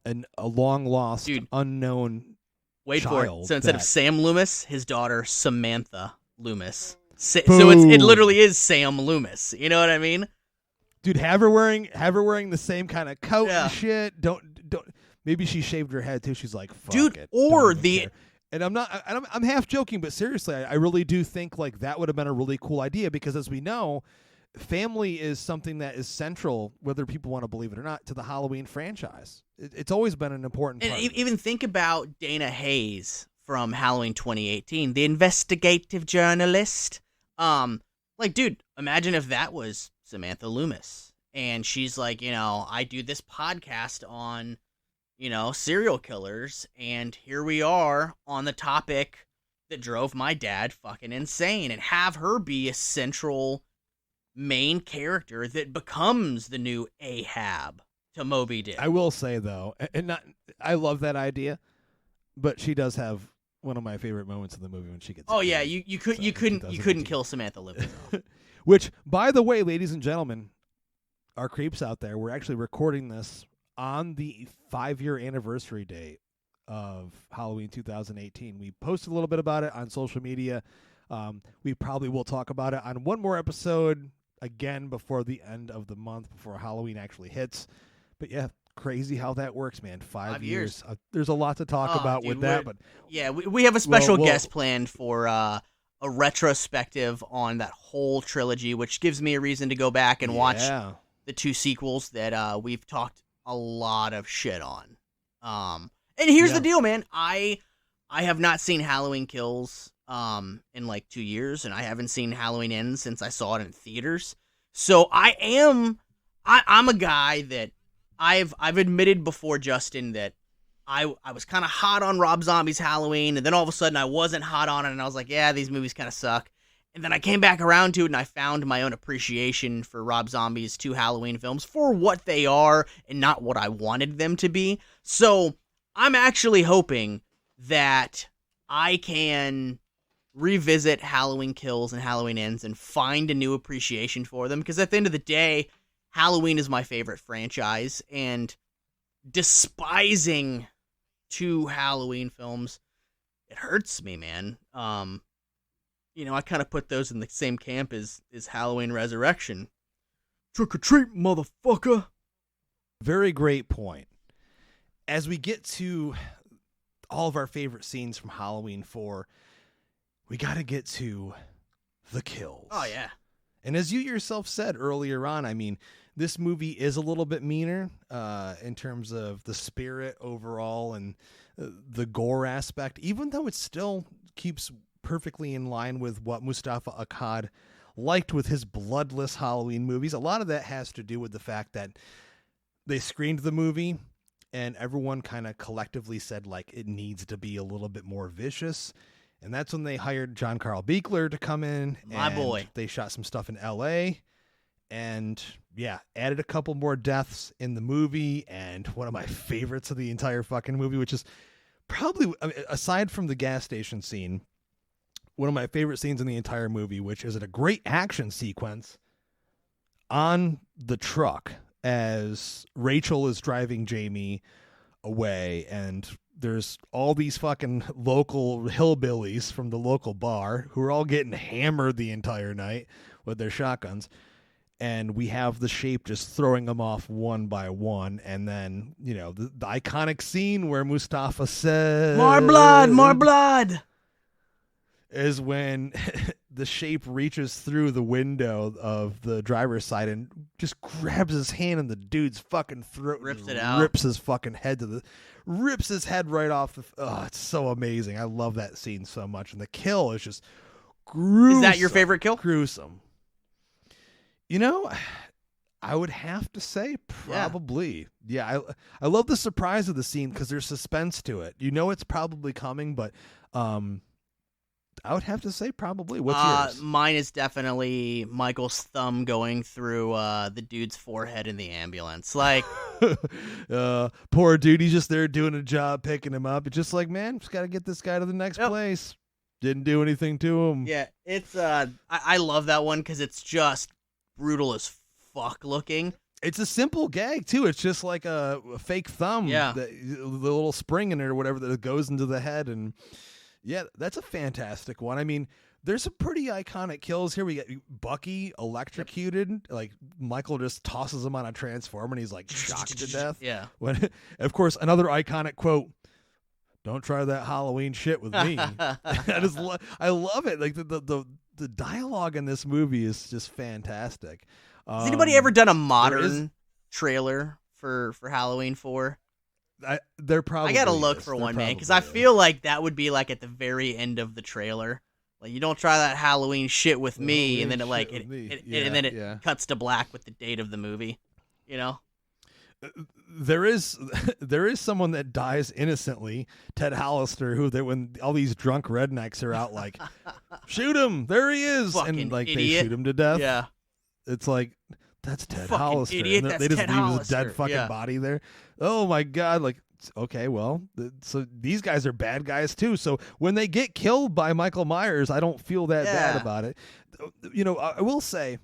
S2: a long-lost, unknown
S3: Wait
S2: child.
S3: For it. So instead of Sam Loomis, his daughter, Samantha Loomis. So it literally is Sam Loomis. You know what I mean?
S2: Dude, have her wearing the same kind of coat and shit. Don't. Maybe she shaved her head too. She's like, fuck
S3: dude,
S2: it.
S3: Or
S2: care. And I'm half joking, but seriously, I really do think like that would have been a really cool idea, because as we know, family is something that is central, whether people want to believe it or not, to the Halloween franchise. It's always been an important part.
S3: And even think about Dana Hayes from Halloween 2018, the investigative journalist. Dude, imagine if that was Samantha Loomis, and she's like, I do this podcast on, serial killers, and here we are on the topic that drove my dad fucking insane, and have her be a central main character that becomes the new Ahab to Moby Dick.
S2: I will say though, I love that idea, but she does have one of my favorite moments in the movie when she gets.
S3: Oh yeah, you couldn't kill Samantha Loomis.
S2: Which, by the way, ladies and gentlemen, our creeps out there, we're actually recording this on the 5-year anniversary date of Halloween 2018. We posted a little bit about it on social media. We probably will talk about it on one more episode again before the end of the month, before Halloween actually hits. But yeah, crazy how that works, man. 5 years. There's a lot to talk about with that. But
S3: yeah, we have a special guest planned for a retrospective on that whole trilogy, which gives me a reason to go back and watch the 2 sequels that we've talked a lot of shit on. And here's the deal, man. I have not seen Halloween Kills in like 2 years, and I haven't seen Halloween Ends since I saw it in theaters. So I'm a guy that I've admitted before, Justin, that I was kind of hot on Rob Zombie's Halloween, and then all of a sudden I wasn't hot on it, and I was like, yeah, these movies kind of suck. And then I came back around to it, and I found my own appreciation for Rob Zombie's 2 Halloween films for what they are and not what I wanted them to be. So I'm actually hoping that I can revisit Halloween Kills and Halloween Ends and find a new appreciation for them, because at the end of the day, Halloween is my favorite franchise, and despising 2 Halloween films, it hurts me, man. I kind of put those in the same camp as Halloween Resurrection. Trick or treat, motherfucker.
S2: Very great point. As we get to all of our favorite scenes from Halloween 4, we got to get to the kills.
S3: Oh, yeah.
S2: And as you yourself said earlier on, I mean, this movie is a little bit meaner in terms of the spirit overall and the gore aspect, even though it still keeps perfectly in line with what Mustafa Akkad liked with his bloodless Halloween movies. A lot of that has to do with the fact that they screened the movie and everyone kind of collectively said, like, it needs to be a little bit more vicious. And that's when they hired John Carl Buechler to come in.
S3: My boy.
S2: They shot some stuff in L.A. and, yeah, added a couple more deaths in the movie. And one of my favorites of the entire fucking movie, which is probably, aside from the gas station scene, one of my favorite scenes in the entire movie, which is a great action sequence on the truck as Rachel is driving Jamie away, and there's all these fucking local hillbillies from the local bar who are all getting hammered the entire night with their shotguns, and we have the Shape just throwing them off one by one, and then, the iconic scene where Mustafa says,
S3: "More blood, more blood,"
S2: is when the Shape reaches through the window of the driver's side and just grabs his hand in the dude's fucking throat,
S3: rips it out,
S2: rips his fucking head rips his head right off the. Oh, it's so amazing! I love that scene so much, and the kill is just gruesome.
S3: Is that your favorite kill?
S2: Gruesome. I would have to say probably. Yeah, I love the surprise of the scene because there's suspense to it. It's probably coming, but I would have to say probably. What's yours?
S3: Mine is definitely Michael's thumb going through the dude's forehead in the ambulance. Like,
S2: poor dude, he's just there doing a job, picking him up. It's just like, man, just got to get this guy to the next place. Didn't do anything to him.
S3: Yeah, it's I love that one because it's just brutal as fuck looking.
S2: It's a simple gag too. It's just like a fake thumb.
S3: Yeah,
S2: the little spring in it or whatever that goes into the head. And yeah, that's a fantastic one. I mean, there's some pretty iconic kills here. We get Bucky electrocuted. Like, Michael just tosses him on a transformer and he's like shocked to death.
S3: Yeah.
S2: When, of course, another iconic quote, "Don't try that Halloween shit with me." I love it. Like the dialogue in this movie is just fantastic.
S3: Has anybody ever done a modern trailer for Halloween 4?
S2: There probably.
S3: I gotta look for one, man, because I feel like that would be like at the very end of the trailer. Like, you don't try that Halloween shit with me, and then it cuts to black with the date of the movie.
S2: There is someone that dies innocently, Ted Hollister, when all these drunk rednecks are out like, shoot him, there he is,
S3: fucking
S2: and like
S3: idiot.
S2: they shoot him to death.
S3: Yeah,
S2: it's like, that's Ted
S3: fucking
S2: Hollister.
S3: Idiot,
S2: and they just
S3: Ted
S2: leave
S3: Hollister.
S2: his dead fucking body there. Oh my god! Like, okay, well, so these guys are bad guys too. So when they get killed by Michael Myers, I don't feel that bad about it. I will say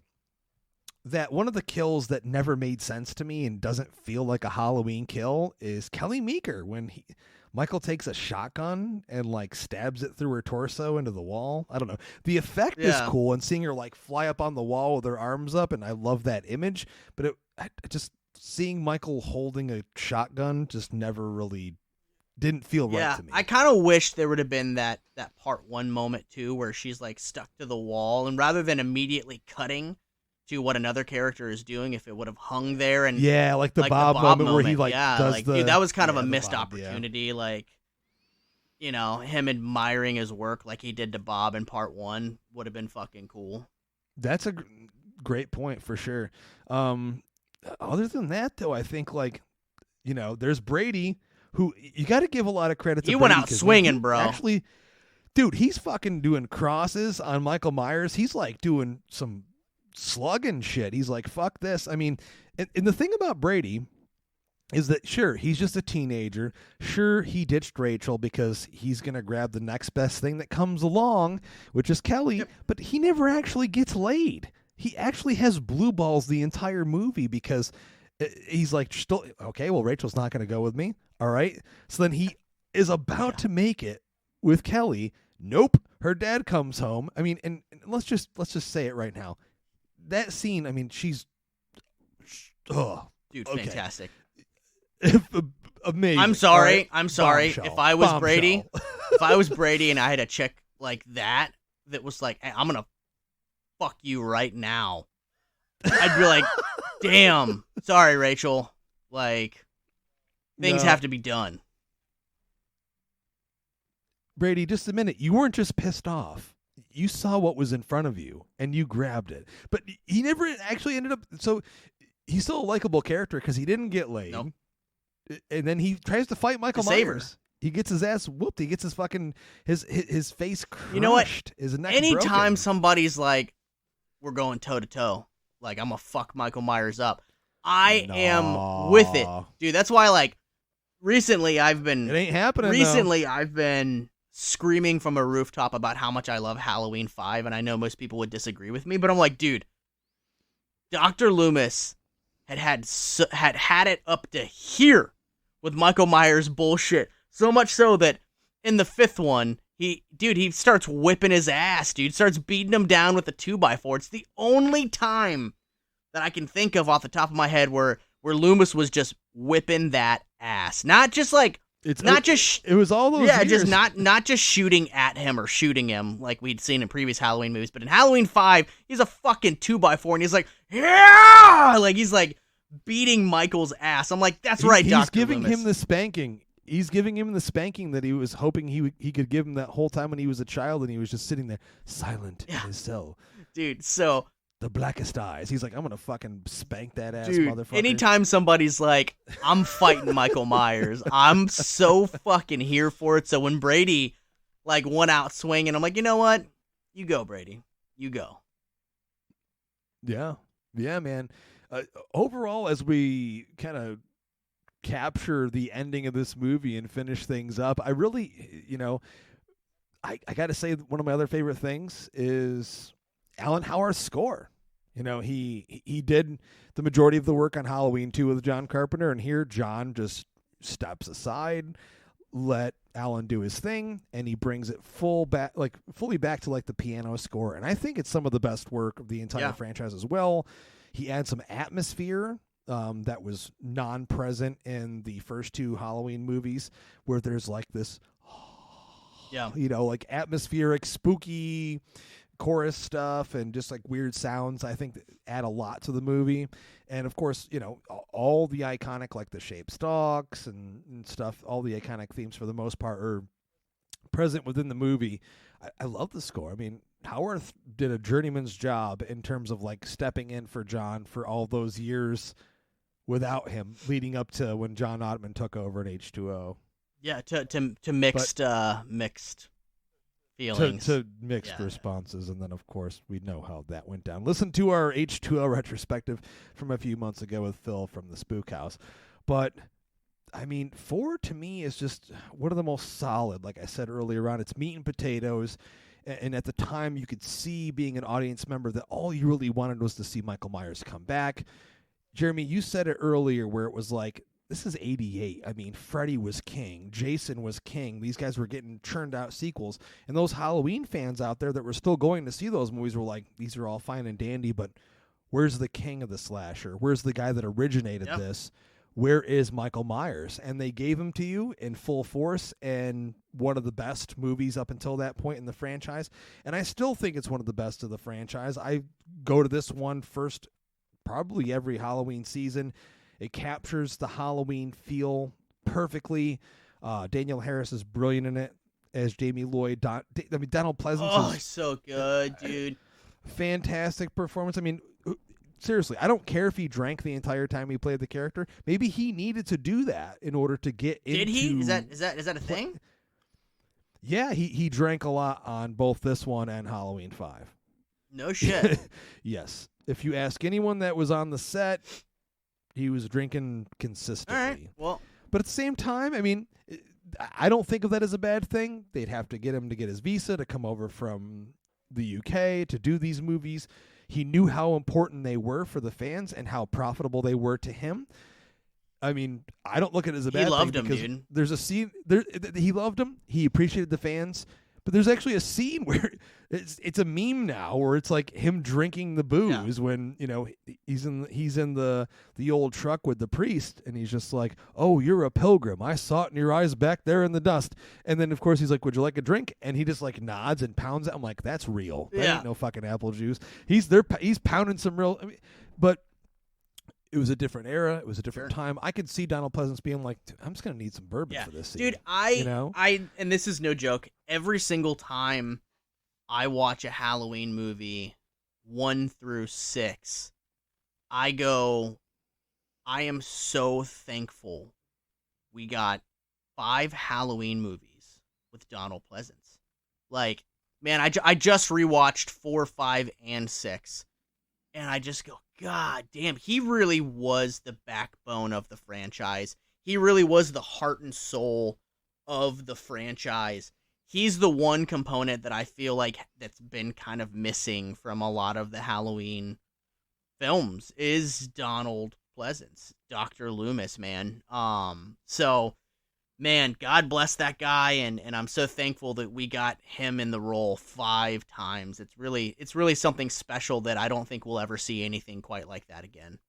S2: that one of the kills that never made sense to me and doesn't feel like a Halloween kill is Kelly Meeker when Michael takes a shotgun and like stabs it through her torso into the wall. I don't know. The effect is cool, and seeing her like fly up on the wall with her arms up, and I love that image. But just seeing Michael holding a shotgun just never really didn't feel right to me.
S3: I kind of wish there would have been that part 1 moment too, where she's like stuck to the wall, and rather than immediately cutting to what another character is doing, if it would have hung there and
S2: like the Bob moment where he like does
S3: like,
S2: the,
S3: dude, that was kind of a missed
S2: Bob,
S3: opportunity. Like, him admiring his work like he did to Bob in part 1 would have been fucking cool.
S2: That's a great point for sure. Other than that, though, I think there's Brady, who you got to give a lot of credit to.
S3: He
S2: Brady
S3: went out swinging, bro.
S2: Actually, dude, he's fucking doing crosses on Michael Myers. He's like doing some slugging shit. He's like, fuck this. I mean, and the thing about Brady is that, sure, he's just a teenager. Sure, he ditched Rachel because he's going to grab the next best thing that comes along, which is Kelly,
S3: Yep.
S2: but he never actually gets laid. He actually has blue balls the entire movie because he's like, still, okay, well, Rachel's not going to go with me. All right. So then he is about to make it with Kelly. Nope. Her dad comes home. I mean, and let's just say it right now. That scene, I mean, she's,
S3: Dude,
S2: okay.
S3: fantastic.
S2: Amazing.
S3: I'm sorry.
S2: Bombshell.
S3: If I was
S2: Bombshell.
S3: Brady, if I was Brady and I had a chick like that was like, hey, I'm gonna fuck you right now, I'd be like, damn, sorry, Rachel. Like, things have to be done.
S2: Brady, just a minute. You weren't just pissed off. You saw what was in front of you and you grabbed it. But he never actually ended up. So he's still a likable character because he didn't get laid.
S3: Nope.
S2: And then he tries to fight Michael
S3: To save her.
S2: Myers. He gets his ass whooped. He gets his fucking his face crushed.
S3: You know what?
S2: His neck
S3: Anytime
S2: broken.
S3: somebody's like, we're going toe to toe, like I'm gonna fuck Michael Myers up, I am with it, dude. That's why, like, recently I've been
S2: It ain't happening.
S3: I've been screaming from a rooftop about how much I love Halloween 5, and I know most people would disagree with me, but I'm like, dude, Dr. Lumis had it up to here with Michael Myers bullshit. So much so that in the 5th one, he starts whipping his ass, dude. Starts beating him down with a 2x4. It's the only time that I can think of off the top of my head where Loomis was just whipping that ass. Not just like, it
S2: was all those years.
S3: just not just shooting at him or shooting him like we'd seen in previous Halloween movies, but in Halloween 5, he's a fucking 2x4 and he's like, yeah! Like, he's like beating Michael's ass. I'm like, that's right, Dr.
S2: He's giving
S3: Loomis.
S2: him the spanking. He's giving him the spanking that he was hoping he could give him that whole time when he was a child and he was just sitting there silent in his cell.
S3: Dude, so
S2: the blackest eyes. He's like, I'm gonna fucking spank that ass,
S3: dude,
S2: motherfucker.
S3: anytime somebody's like, I'm fighting Michael Myers, I'm so fucking here for it. So when Brady like went out swinging, I'm like, you know what? You go, Brady. You go.
S2: Yeah, man. Overall, as we kind of capture the ending of this movie and finish things up, I really, I got to say one of my other favorite things is Alan Howarth's score. He did the majority of the work on Halloween 2 with John Carpenter, and here John just steps aside, let Alan do his thing, and he brings it fully back to like the piano score. And I think it's some of the best work of the entire franchise as well. He adds some atmosphere that was non-present in the first 2 Halloween movies, where there's like this, like atmospheric, spooky chorus stuff and just like weird sounds. I think that add a lot to the movie. And of course, all the iconic, like the shaped stalks and stuff, all the iconic themes for the most part are present within the movie. I love the score. I mean, Howarth did a journeyman's job in terms of like stepping in for John for all those years without him, leading up to when John Ottman took over at H2O.
S3: Yeah, to mixed feelings.
S2: To mixed responses, and then, of course, we know how that went down. Listen to our H2O retrospective from a few months ago with Phil from the Spook House. But, I mean, 4 to me is just one of the most solid, like I said earlier on. It's meat and potatoes. And at the time, you could see, being an audience member, that all you really wanted was to see Michael Myers come back. Jeremy, you said it earlier where it was like, this is 88. I mean, Freddy was king. Jason was king. These guys were getting churned out sequels. And those Halloween fans out there that were still going to see those movies were like, these are all fine and dandy, but where's the king of the slasher? Where's the guy that originated this? Where is Michael Myers? And they gave him to you in full force, and one of the best movies up until that point in the franchise. And I still think it's one of the best of the franchise. I go to this one first probably every Halloween season. It captures the Halloween feel perfectly. Danielle Harris is brilliant in it as Jamie Lloyd. Donald Pleasance is
S3: so good, dude.
S2: Fantastic performance. I mean, seriously, I don't care if he drank the entire time he played the character. Maybe he needed to do that in order to get into...
S3: Did he? Is that a thing?
S2: Yeah, he drank a lot on both this one and Halloween 5.
S3: No shit.
S2: Yes. If you ask anyone that was on the set, He was drinking consistently.
S3: All right. Well,
S2: but at the same time, I mean, I don't think of that as a bad thing. They'd have to get him to get his visa to come over from the UK to do these movies. He knew how important they were for the fans and how profitable they were to him. I mean, I don't look at it as a bad thing.
S3: He loved him,
S2: because
S3: dude.
S2: There's a scene there. He loved him. He appreciated the fans. But there's actually a scene where it's a meme now, where it's like him drinking the booze when he's in the old truck with the priest, and he's just like, "Oh, you're a pilgrim. I saw it in your eyes back there in the dust." And then of course he's like, "Would you like a drink?" And he just like nods and pounds it. I'm like, "That's real. That ain't no fucking apple juice." He's pounding some real. I mean, but it was a different era. It was a different time. I could see Donald Pleasance being like, "I'm just gonna need some bourbon for this scene."
S3: Dude, I and this is no joke. Every single time I watch a Halloween movie, 1 through 6, I am so thankful we got 5 Halloween movies with Donald Pleasance. Like, man, I just rewatched 4, 5, and 6, and I just go, God damn, he really was the backbone of the franchise. He really was the heart and soul of the franchise. He's the one component that I feel like that's been kind of missing from a lot of the Halloween films is Donald Pleasance, Dr. Lumis, man. So, man, God bless that guy, and I'm so thankful that we got him in the role 5 times. It's really something special that I don't think we'll ever see anything quite like that again.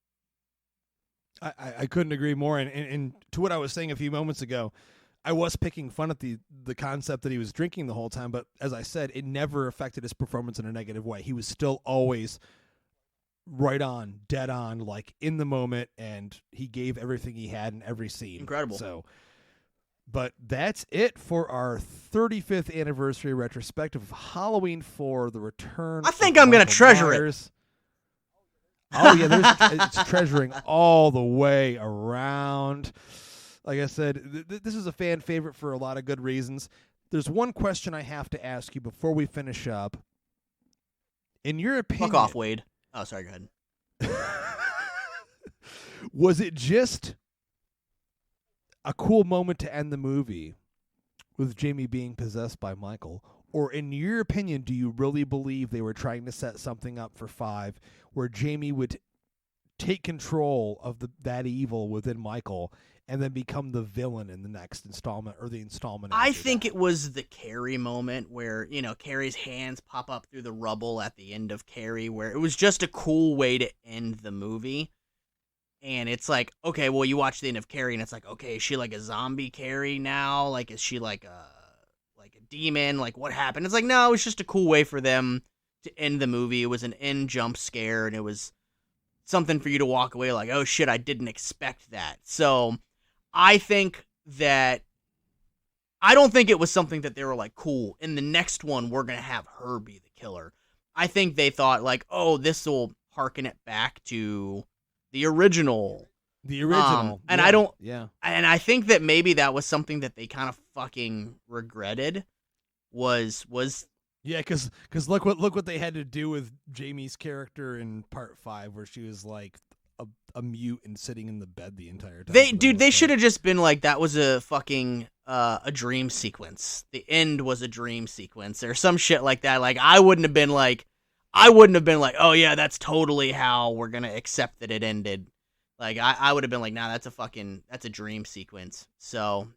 S2: I couldn't agree more. And to what I was saying a few moments ago, I was picking fun at the concept that he was drinking the whole time, but as I said, it never affected his performance in a negative way. He was still always right on, dead on, like in the moment, and he gave everything he had in every scene.
S3: Incredible.
S2: So, but that's it for our 35th anniversary retrospective of Halloween 4: The Return.
S3: I think I'm going to treasure it.
S2: Oh yeah, it's treasuring all the way around. Like I said, this is a fan favorite for a lot of good reasons. There's one question I have to ask you before we finish up. In your opinion...
S3: Fuck off, Wade. Oh, sorry, go ahead.
S2: Was it just a cool moment to end the movie with Jamie being possessed by Michael? Or in your opinion, do you really believe they were trying to set something up for 5 where Jamie would take control of that evil within Michael and then become the villain in the next installment or the installment?
S3: I think it was the Carrie moment where, Carrie's hands pop up through the rubble at the end of Carrie, where it was just a cool way to end the movie. And it's like, okay, well, you watch the end of Carrie and it's like, okay, is she like a zombie Carrie now? Like, is she like a demon? Like, what happened? It's like, no, it's just a cool way for them to end the movie. It was an end jump scare, and it was something for you to walk away like, oh shit, I didn't expect that. So I think that I don't think it was something that they were like, cool, in the next one we're gonna have her be the killer. I think they thought like, oh, this will harken it back to the original. And I don't.
S2: Yeah.
S3: And I think that maybe that was something that they kind of fucking regretted. Was.
S2: Yeah, because look what they had to do with Jamie's character in part 5, where she was like a mute and sitting in the bed the entire time.
S3: They should have just been like, that was a fucking a dream sequence. The end was a dream sequence or some shit like that. Like I wouldn't have been like, oh yeah, that's totally how we're gonna accept that it ended. Like I would have been like, nah, that's a dream sequence. So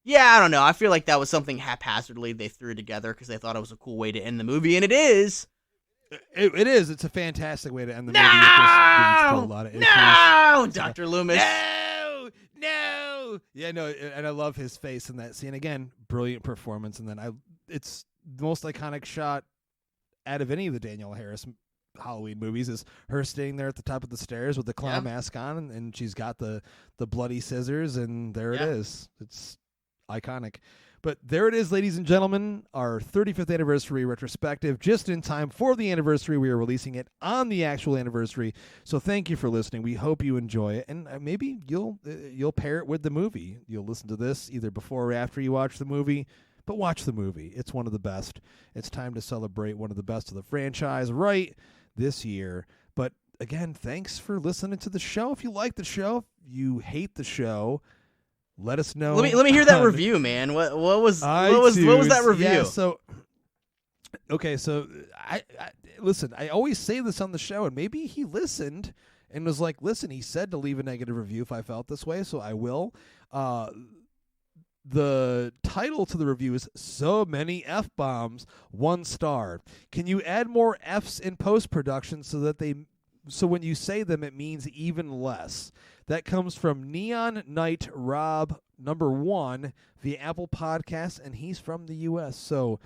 S3: yeah, I don't know. I feel like that was something haphazardly they threw together because they thought it was a cool way to end the movie, and it is.
S2: It is. It's a fantastic way to end the movie.
S3: No, Dr. Loomis.
S2: No. Yeah, no, and I love his face in that scene. Again, brilliant performance. And then it's the most iconic shot out of any of the Danielle Harris Halloween movies is her staying there at the top of the stairs with the clown mask on, and she's got the bloody scissors, and there it is. It's iconic. But there it is, ladies and gentlemen, our 35th anniversary retrospective, just in time for the anniversary. We are releasing it on the actual anniversary. So thank you for listening. We hope you enjoy it, and maybe you'll pair it with the movie. You'll listen to this either before or after you watch the movie, but watch the movie. It's one of the best. It's time to celebrate one of the best of the franchise right this year. But again, thanks for listening to the show. If you like the show, if you hate the show, let us know.
S3: Let me hear that review, man. What was that review?
S2: Yeah, so I listen. I always say this on the show, and maybe he listened and was like, "Listen, he said to leave a negative review if I felt this way, so I will." The title to the review is "So Many F-Bombs, 1 star. Can you add more Fs in post-production so when you say them it means even less?" That comes from Neon Knight Rob #1 via Apple Podcasts, and he's from the U.S. So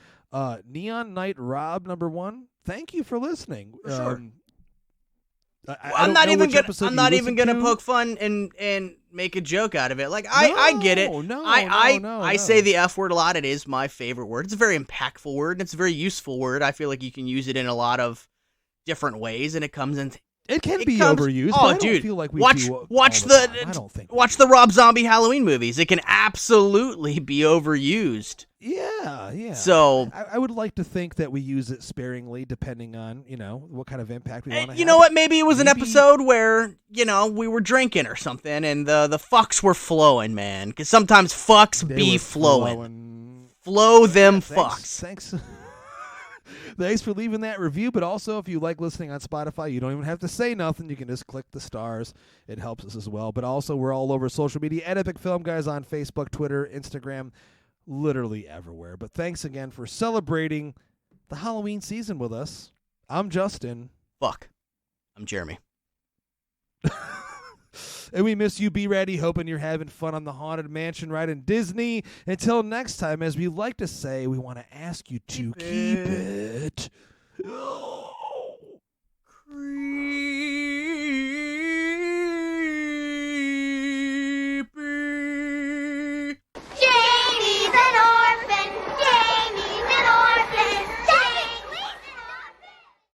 S2: Neon Knight Rob #1, thank you for listening.
S3: For sure.
S2: I'm not even
S3: gonna poke fun and make a joke out of it. Like I get it. I say the F word a lot. It is my favorite word. It's a very impactful word. And it's a very useful word. I feel like you can use it in a lot of different ways, and it comes in.
S2: It can be overused.
S3: Oh,
S2: but I
S3: dude!
S2: don't feel like we
S3: watch the Rob Zombie Halloween movies. It can absolutely be overused.
S2: Yeah.
S3: So
S2: I would like to think that we use it sparingly, depending on what kind of impact we want to have.
S3: You know what? Maybe it was an episode where we were drinking or something, and the fucks were flowing, man. Because sometimes fucks be flowing. Flow them fucks.
S2: Thanks. Thanks for leaving that review, but also if you like listening on Spotify, you don't even have to say nothing. You can just click the stars. It helps us as well. But also, we're all over social media at Epic Film Guys on Facebook, Twitter, Instagram, literally everywhere. But thanks again for celebrating the Halloween season with us. I'm Justin.
S3: Fuck. I'm Jeremy.
S2: And we miss you. Be ready. Hoping you're having fun on the Haunted Mansion ride in Disney. Until next time, as we like to say, we want to ask you to keep it